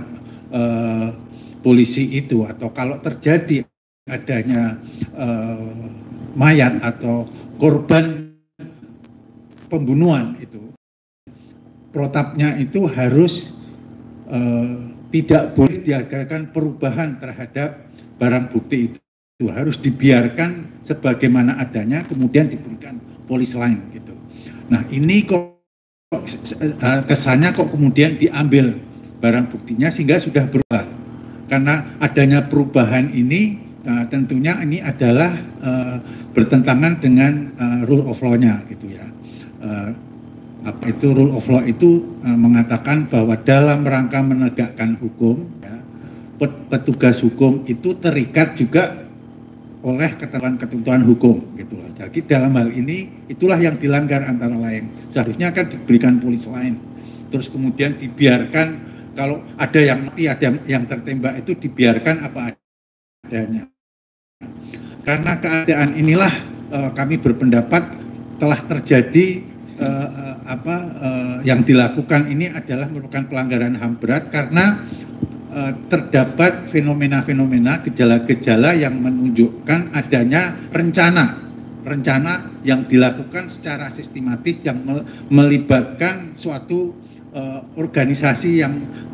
polisi itu, atau kalau terjadi adanya mayat atau korban pembunuhan itu, protapnya itu harus tidak boleh diadakan perubahan terhadap barang bukti itu. Harus dibiarkan sebagaimana adanya, kemudian diberikan polis lain gitu. Nah, ini kok kesannya kok kemudian diambil barang buktinya sehingga sudah berubah. Karena adanya perubahan ini tentunya ini adalah bertentangan dengan rule of law-nya gitu ya. Apa itu rule of law itu mengatakan bahwa dalam rangka menegakkan hukum ya, petugas hukum itu terikat juga oleh ketentuan hukum gitu. Jadi dalam hal ini itulah yang dilanggar antara lain. Seharusnya kan diberikan polis lain. Terus kemudian dibiarkan kalau ada yang mati, ada yang tertembak itu dibiarkan apa adanya. Karena keadaan inilah kami berpendapat telah terjadi yang dilakukan ini adalah merupakan pelanggaran HAM berat karena terdapat fenomena-fenomena, gejala-gejala yang menunjukkan adanya rencana yang dilakukan secara sistematis yang melibatkan suatu organisasi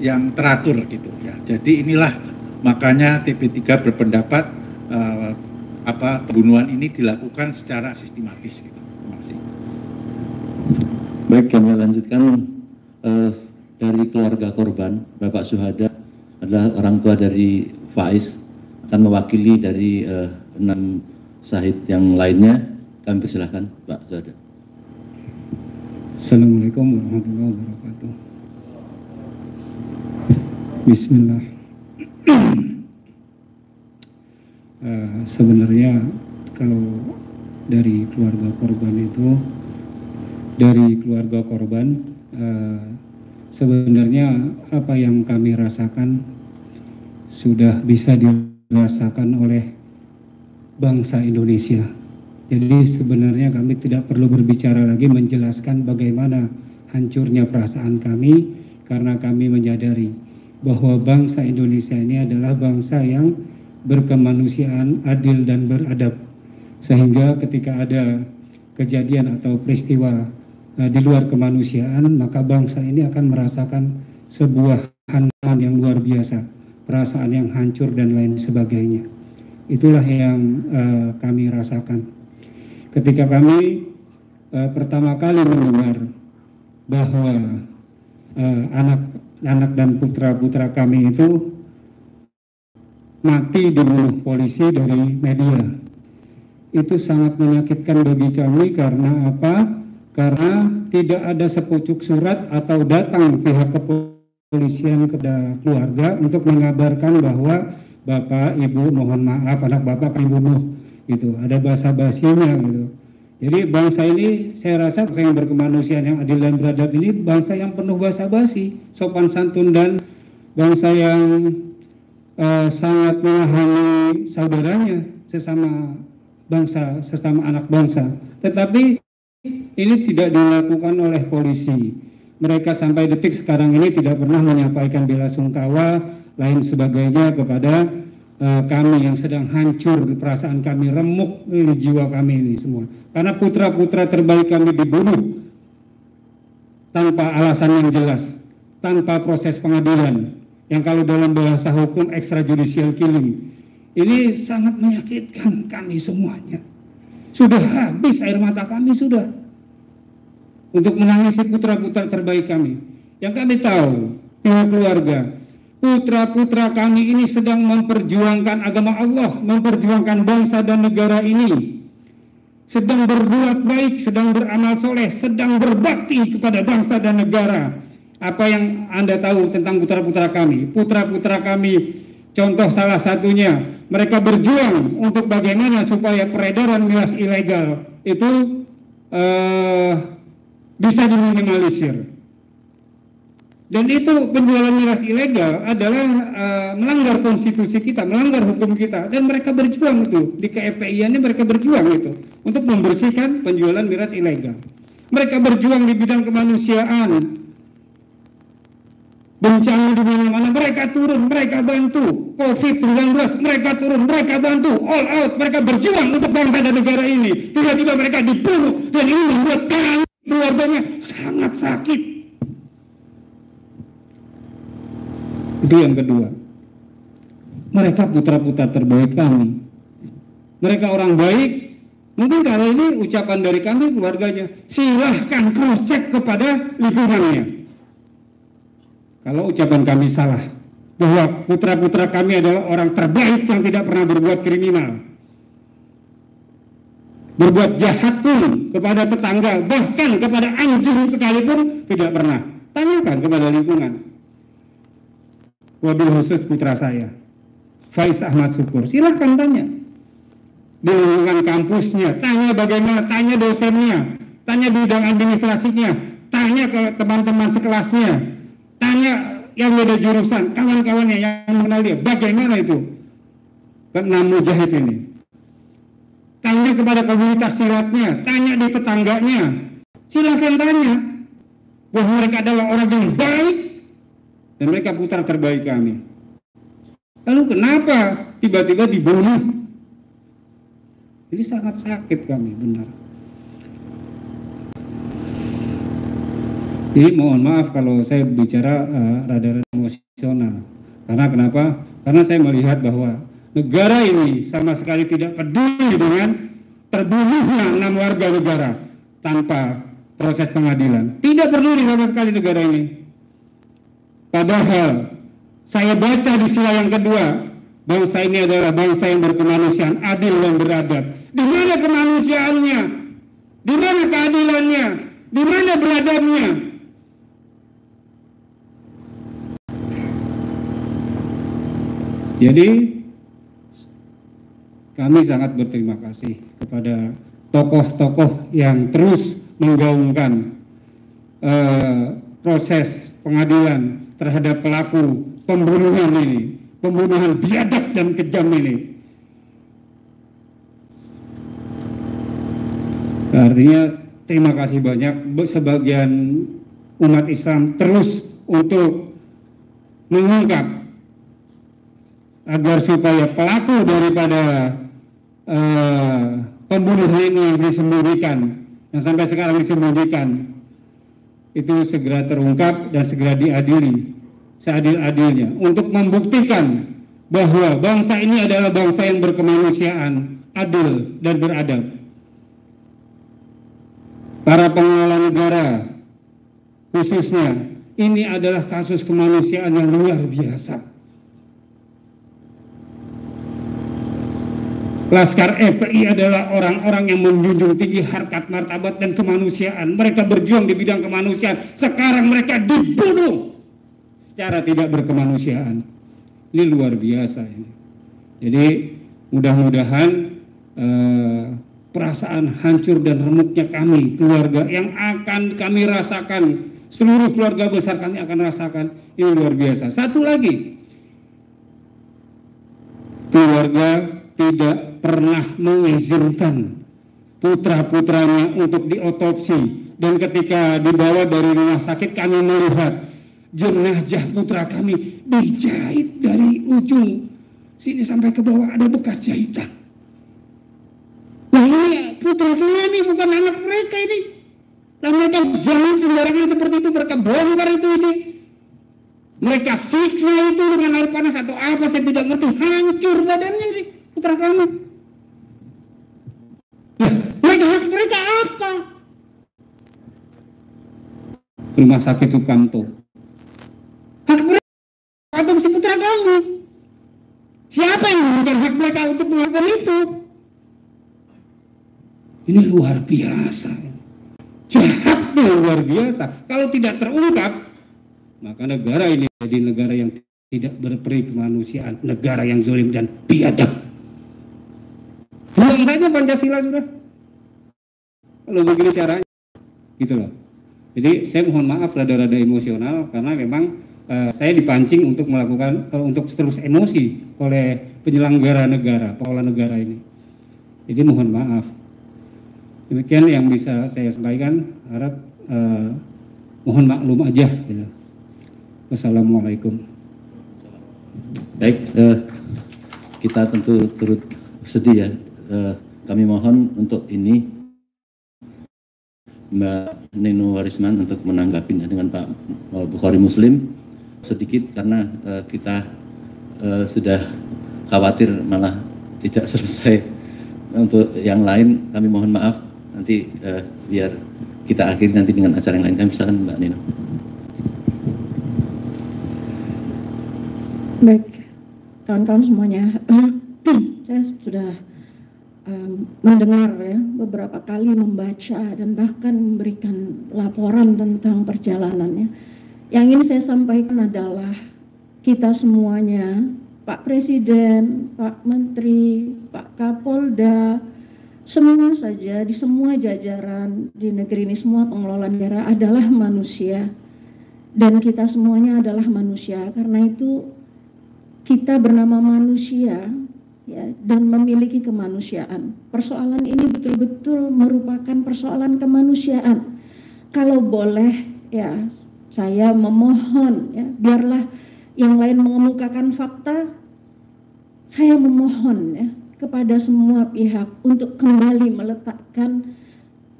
yang teratur gitu ya. Jadi inilah makanya TP3 berpendapat pembunuhan ini dilakukan secara sistematis gitu. Terima kasih. Baik, kami lanjutkan dari keluarga korban, Bapak Suhada adalah orang tua dari Faiz, akan mewakili dari 6 syahid yang lainnya. Kami persilahkan Pak Suhada. Assalamualaikum warahmatullahi wabarakatuh. Bismillah. Sebenarnya kalau dari keluarga korban itu, sebenarnya apa yang kami rasakan sudah bisa dirasakan oleh bangsa Indonesia. Jadi sebenarnya kami tidak perlu berbicara lagi menjelaskan bagaimana hancurnya perasaan kami, karena kami menyadari bahwa bangsa Indonesia ini adalah bangsa yang berkemanusiaan, adil dan beradab. Sehingga ketika ada kejadian atau peristiwa di luar kemanusiaan, maka bangsa ini akan merasakan sebuah hantaman yang luar biasa, perasaan yang hancur dan lain sebagainya. Itulah yang kami rasakan. Ketika kami pertama kali mendengar bahwa anak dan putra-putra kami itu mati dibunuh polisi dari media, itu sangat menyakitkan bagi kami. Karena apa? Karena tidak ada sepucuk surat atau datang pihak kepolisian kepada keluarga untuk mengabarkan bahwa Bapak, Ibu, mohon maaf, anak Bapak dibunuh. Gitu, ada basa-basinya gitu. Jadi bangsa ini, saya rasa bangsa yang berkemanusiaan, yang adil dan beradab ini bangsa yang penuh basa-basi, sopan santun, dan bangsa yang sangat memahami saudaranya, sesama bangsa, sesama anak bangsa. Tetapi ini tidak dilakukan oleh polisi. Mereka sampai detik sekarang ini tidak pernah menyampaikan bela sungkawa lain sebagainya kepada kami yang sedang hancur, perasaan kami remuk, jiwa kami ini semua. Karena putra-putra terbaik kami dibunuh tanpa alasan yang jelas, tanpa proses pengadilan, yang kalau dalam bahasa hukum extrajudicial killing. Ini sangat menyakitkan kami semuanya. Sudah habis air mata kami sudah untuk menangisi putra-putra terbaik kami. Yang kami tahu, pihak keluarga, putra-putra kami ini sedang memperjuangkan agama Allah, memperjuangkan bangsa dan negara ini, sedang berbuat baik, sedang beramal soleh, sedang berbakti kepada bangsa dan negara. Apa yang Anda tahu tentang putra-putra kami? Putra-putra kami, contoh salah satunya, mereka berjuang untuk bagaimana supaya peredaran miras ilegal itu bisa diminimalisir. Dan itu penjualan miras ilegal adalah melanggar konstitusi kita, melanggar hukum kita. Dan mereka berjuang itu, di KFPI-nya mereka berjuang itu untuk membersihkan penjualan miras ilegal. Mereka berjuang di bidang kemanusiaan, bencana di mana-mana mereka turun, mereka bantu. COVID-19 mereka turun, mereka bantu. All out, mereka berjuang untuk bangsa dan negara ini. Tiba-tiba mereka dibunuh, dan ini membuat kami keluarganya sangat sakit. Itu yang kedua. Mereka putra-putra terbaik kami. Mereka orang baik. Mungkin kali ini ucapan dari kami keluarganya, silahkan cross check kepada lingkungannya. Kalau ucapan kami salah, bahwa putra-putra kami adalah orang terbaik yang tidak pernah berbuat kriminal, berbuat jahat pun kepada tetangga, bahkan kepada anjing sekalipun tidak pernah. Tanyakan kepada lingkungan. Wabil khusus putra saya, Faiz Ahmad Syukur, silahkan tanya. Di lingkungan kampusnya, tanya bagaimana, tanya dosennya, tanya bidang administrasinya, tanya ke teman-teman sekelasnya, tanya yang beda jurusan, kawan-kawannya yang mengenal dia, bagaimana itu keenam mujahid ini. Tanya kepada komunitas silatnya, tanya di tetangganya, silahkan tanya bahwa mereka adalah orang yang baik dan mereka putra terbaik kami. Lalu kenapa tiba-tiba dibunuh? Jadi sangat sakit kami, benar. Jadi mohon maaf kalau saya bicara rada-rada emosional. Karena kenapa? Karena saya melihat bahwa negara ini sama sekali tidak peduli dengan terbunuhnya 6 warga negara tanpa proses pengadilan. Tidak peduli sama sekali negara ini. Padahal saya baca di sila yang kedua, bangsa ini adalah bangsa yang berkemanusiaan, adil dan beradab. Di mana kemanusiaannya? Di mana keadilannya? Di mana beradabnya? Jadi kami sangat berterima kasih kepada tokoh-tokoh yang terus menggaungkan proses pengadilan terhadap pelaku pembunuhan ini, pembunuhan biadab dan kejam ini. Artinya terima kasih banyak sebagian umat Islam terus untuk mengungkap agar supaya pelaku daripada pembunuhan ini yang disembunyikan, yang sampai sekarang disembunyikan, itu segera terungkap dan segera diadili seadil-adilnya untuk membuktikan bahwa bangsa ini adalah bangsa yang berkemanusiaan, adil dan beradab. Para pengelola negara khususnya, ini adalah kasus kemanusiaan yang luar biasa. Laskar FPI adalah orang-orang yang menjunjung tinggi harkat martabat dan kemanusiaan. Mereka berjuang di bidang kemanusiaan. Sekarang mereka dibunuh secara tidak berkemanusiaan. Ini luar biasa ini. Jadi mudah-mudahan perasaan hancur dan remuknya kami, keluarga yang akan kami rasakan, seluruh keluarga besar kami akan rasakan, ini luar biasa. Satu lagi, keluarga tidak pernah mengizinkan putra-putranya untuk diotopsi, dan ketika dibawa dari rumah sakit kami melihat jenazah putra kami dijahit dari ujung sini sampai ke bawah, ada bekas jahitan. Nah ini putra kami, bukan anak mereka ini. Dan mereka jangan sembarangan seperti itu, mereka bongkar itu ini. Mereka siksa itu dengan air panas atau apa, saya tidak ngerti. Hancur badannya ini putra kami. Nah, hak mereka apa? Rumah sakit Sukamto. Hak mereka adopsi putra kami. Siapa yang memberikan hak mereka untuk melakukan itu? Ini luar biasa. Jahatnya luar biasa. Kalau tidak terungkap, maka negara ini jadi negara yang tidak berperi kemanusiaan, negara yang zalim dan biadab. Buang saja Pancasila sudah. Kalau begini caranya, gitu loh. Jadi saya mohon maaf rada-rada emosional karena memang saya dipancing untuk melakukan untuk terus emosi oleh penyelenggara negara, pengelola negara ini. Jadi mohon maaf. Demikian yang bisa saya sampaikan, harap mohon maklum aja gitu. Wassalamualaikum. Baik, kita tentu turut sedih ya. Kami mohon untuk ini Mbak Nino Warisman untuk menanggapinya dengan Pak Bukhari Muslim sedikit, karena kita sudah khawatir malah tidak selesai. Untuk yang lain kami mohon maaf, nanti biar kita akhiri nanti dengan acara yang lain. Kami silakan Mbak Nino. Baik, kawan-kawan semuanya, saya sudah mendengar ya, beberapa kali membaca dan bahkan memberikan laporan tentang perjalanannya. Yang ingin saya sampaikan adalah kita semuanya, Pak Presiden, Pak Menteri, Pak Kapolda, semua saja di semua jajaran di negeri ini, semua pengelola negara adalah manusia, dan kita semuanya adalah manusia. Karena itu kita bernama manusia ya, dan memiliki kemanusiaan. Persoalan ini betul-betul merupakan persoalan kemanusiaan. Kalau boleh ya, saya memohon ya, biarlah yang lain mengemukakan fakta, saya memohon ya kepada semua pihak untuk kembali meletakkan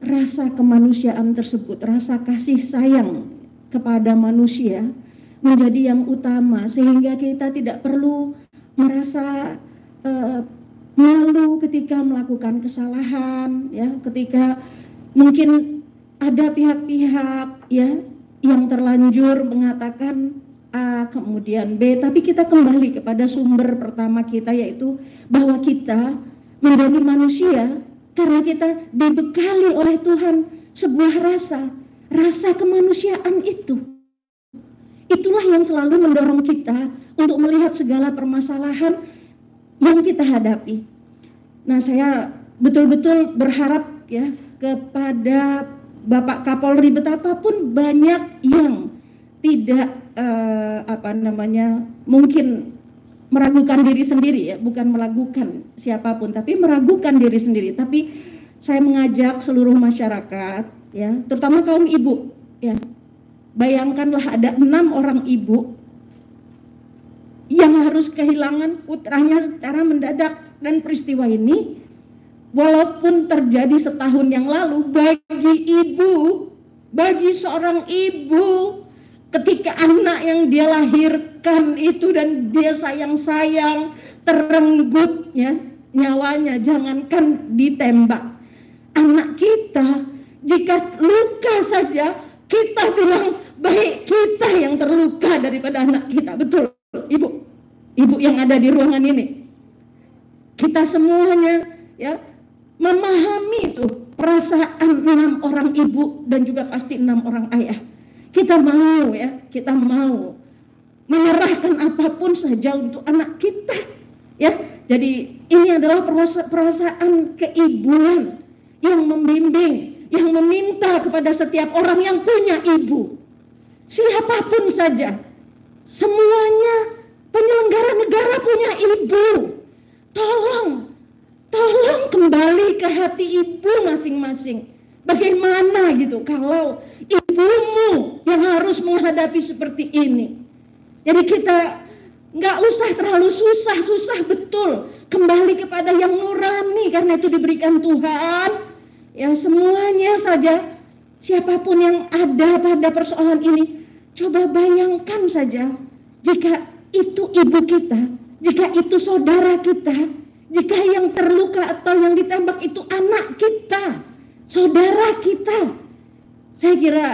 rasa kemanusiaan tersebut, rasa kasih sayang kepada manusia menjadi yang utama, sehingga kita tidak perlu merasa malu ketika melakukan kesalahan ya, ketika mungkin ada pihak-pihak ya yang terlanjur mengatakan A kemudian B, tapi kita kembali kepada sumber pertama kita, yaitu bahwa kita menjadi manusia karena kita dibekali oleh Tuhan sebuah rasa kemanusiaan itu. Itulah yang selalu mendorong kita untuk melihat segala permasalahan yang kita hadapi. Nah, saya betul-betul berharap ya kepada Bapak Kapolri, betapapun banyak yang tidak mungkin meragukan diri sendiri ya, bukan meragukan siapapun, tapi meragukan diri sendiri. Tapi saya mengajak seluruh masyarakat ya, terutama kaum ibu ya. Bayangkanlah ada 6 orang ibu yang harus kehilangan putranya secara mendadak, dan peristiwa ini walaupun terjadi setahun yang lalu, bagi seorang ibu, ketika anak yang dia lahirkan itu dan dia sayang-sayang terenggut ya nyawanya, jangankan ditembak. Anak kita jika luka saja kita bilang baik kita yang terluka daripada anak kita. Betul ibu yang ada di ruangan ini, kita semuanya ya memahami itu perasaan 6 orang ibu dan juga pasti 6 orang ayah. Kita mau menyerahkan apapun saja untuk anak kita ya. Jadi ini adalah perasaan keibuan yang membimbing, yang meminta kepada setiap orang yang punya ibu, siapapun saja, semuanya penyelenggara negara punya ibu. Tolong kembali ke hati ibu masing-masing. Bagaimana gitu kalau ibumu yang harus menghadapi seperti ini? Jadi kita nggak usah terlalu susah betul, kembali kepada yang nurani karena itu diberikan Tuhan. Ya semuanya saja, siapapun yang ada pada persoalan ini, coba bayangkan saja jika itu ibu kita, jika itu saudara kita, jika yang terluka atau yang ditembak itu anak kita, saudara kita. Saya kira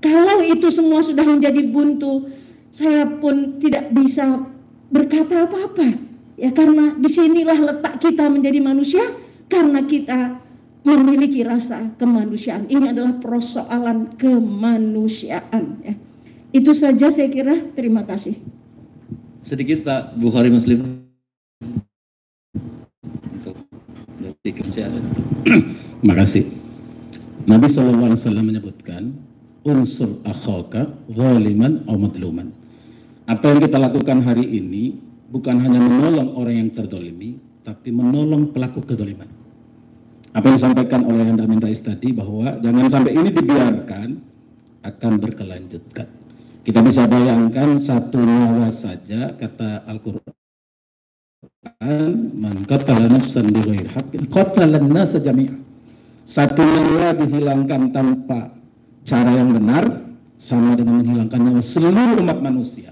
kalau itu semua sudah menjadi buntu, saya pun tidak bisa berkata apa-apa ya, karena disinilah letak kita menjadi manusia, karena kita memiliki rasa kemanusiaan. Ini adalah persoalan kemanusiaan ya. Itu saja saya kira, terima kasih. Sedikit Pak Bukhari Muslim. Terima kasih. Nabi SAW menyebutkan unsur akhaka zaliman aw madluman. Apa yang kita lakukan hari ini bukan hanya menolong orang yang terdolimi, tapi menolong pelaku kedoliman. Apa yang disampaikan oleh Amin Rais tadi, bahwa jangan sampai ini dibiarkan, akan berkelanjutan. Kita bisa bayangkan satu nyawa saja, kata Al-Quran, man qatala nafsan bighairi haqqin qatala an-nasa jami'an. Satu nyawa dihilangkan tanpa cara yang benar sama dengan menghilangkan nyawa seluruh umat manusia.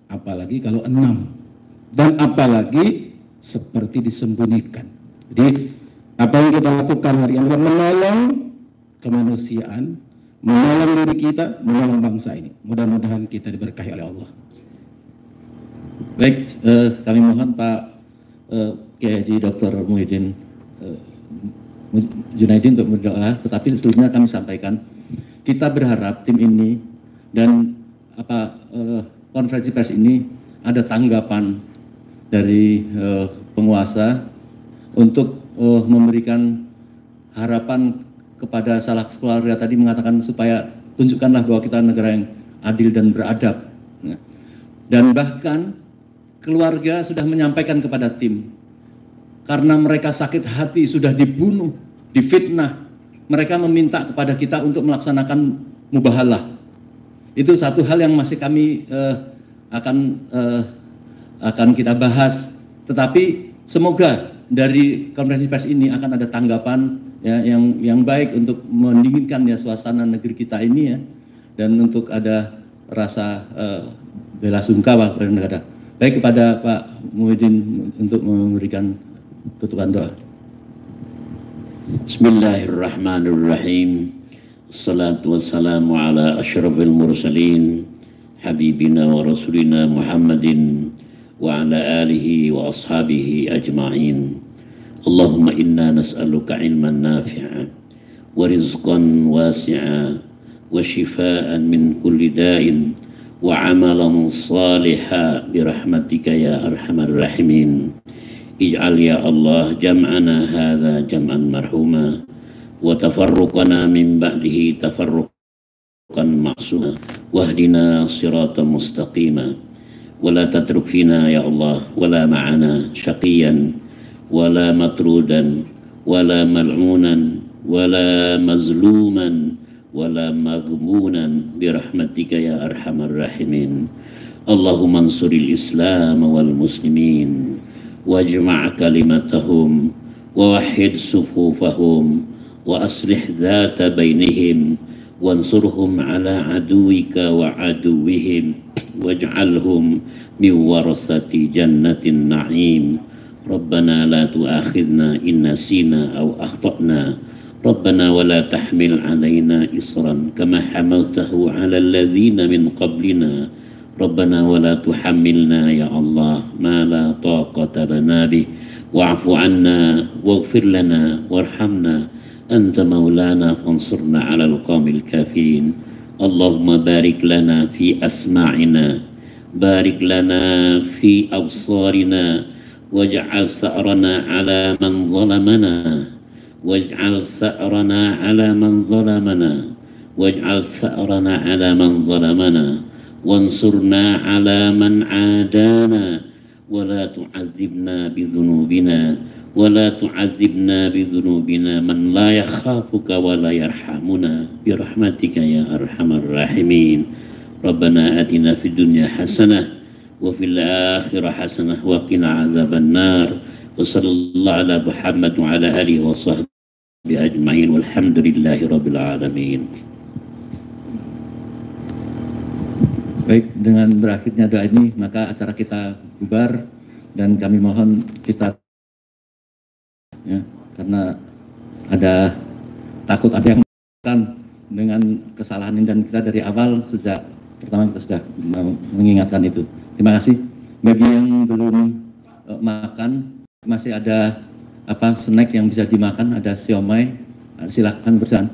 Apalagi kalau 6, dan apalagi seperti disembunyikan. Jadi apa yang kita lakukan hari ini menolong kemanusiaan, menolong diri kita, menolong bangsa ini. Mudah-mudahan kita diberkahi oleh Allah. Baik, kami mohon Pak Kiai Haji Dr. Muhyiddin Junaidi untuk berdoa, tetapi sebelumnya kami sampaikan, kita berharap tim ini dan konferensi pers ini ada tanggapan dari penguasa untuk memberikan harapan kepada salah keluarga tadi, mengatakan supaya tunjukkanlah bahwa kita negara yang adil dan beradab. Dan bahkan keluarga sudah menyampaikan kepada tim, karena mereka sakit hati, sudah dibunuh, difitnah, mereka meminta kepada kita untuk melaksanakan mubahalah. Itu satu hal yang masih kami akan kita bahas. Tetapi semoga dari konferensi pers ini akan ada tanggapan ya, yang baik untuk mendinginkan ya suasana negeri kita ini ya, dan untuk ada rasa bela sungkawa kepada negara. Baik, kepada Pak Muhyiddin untuk memberikan tutupan doa. Bismillahirrahmanirrahim. Assalatu wassalamu ala asyrafil mursalin habibina wa rasulina Muhammadin wa ala alihi wa ashabihi ajma'in. Allahumma inna nas'aluka ilman nafi'a wa rizqan wasi'a wa shifaan min kulli da'in wa amalan saliha birahmatika ya arhamar rahimin. Ij'al ya Allah jam'ana hadha jam'an marhuma wa tafarruqana min ba'dihi tafarruqan ma'suma wahdina siratan mustaqima wa la tatruk fina ya Allah wa la ma'ana syaqiyan wa la matrudan wa la mal'unan wa la mazluman wala maghmunan birahmatika ya arhamar rahimin. Allahumma ansuril islam wal muslimin wajma' kalimatahum wa wahhid sufufahum wa aslih dhata bainihim wansurhum ala aduwika wa aduwihim waj'alhum min warasati jannatin na'im. Rabbana la tu'akhidna in nasina aw akhtana. Rabbana wa la tahmil alaina isran kama hamaltahu ala alladhina min qablina. Rabbana wa la tuhammilna ya Allah ma la taqata lana bih wa'fu anna waghfir lana warhamna anta maulana fansurna ala alqawmil kafirin. Allahumma barik lana fi asma'ina, barik lana fi absarina, waj'al sa'rana ala man zalamana, waj'al sa'rana ala man zalamana, waj'al sa'rana ala man zalamana, wansurna ala man adana, wa la tu'adzibna bidhunubina, wa la tu'adzibna bidhunubina man la yakhafuka wa la yarhamuna birahmatika ya arhamar rahimin. Rabbana atina fid dunya hasanah wa fil akhirati hasanah wa qina azaban nar. Wa sallallahu ala Muhammad wa ala alihi wa sahbihi ajma'in walhamdulillahi rabbil alamin. Baik, dengan berakhirnya doa ini maka acara kita bubar dan kami mohon kita ya, karena ada takut ada yang melakukan dengan kesalahan ini, dan kita dari awal sejak pertama kita sudah mengingatkan itu. Terima kasih. Bagi yang belum makan, masih ada snack yang bisa dimakan, ada siomay, silakan berjalan.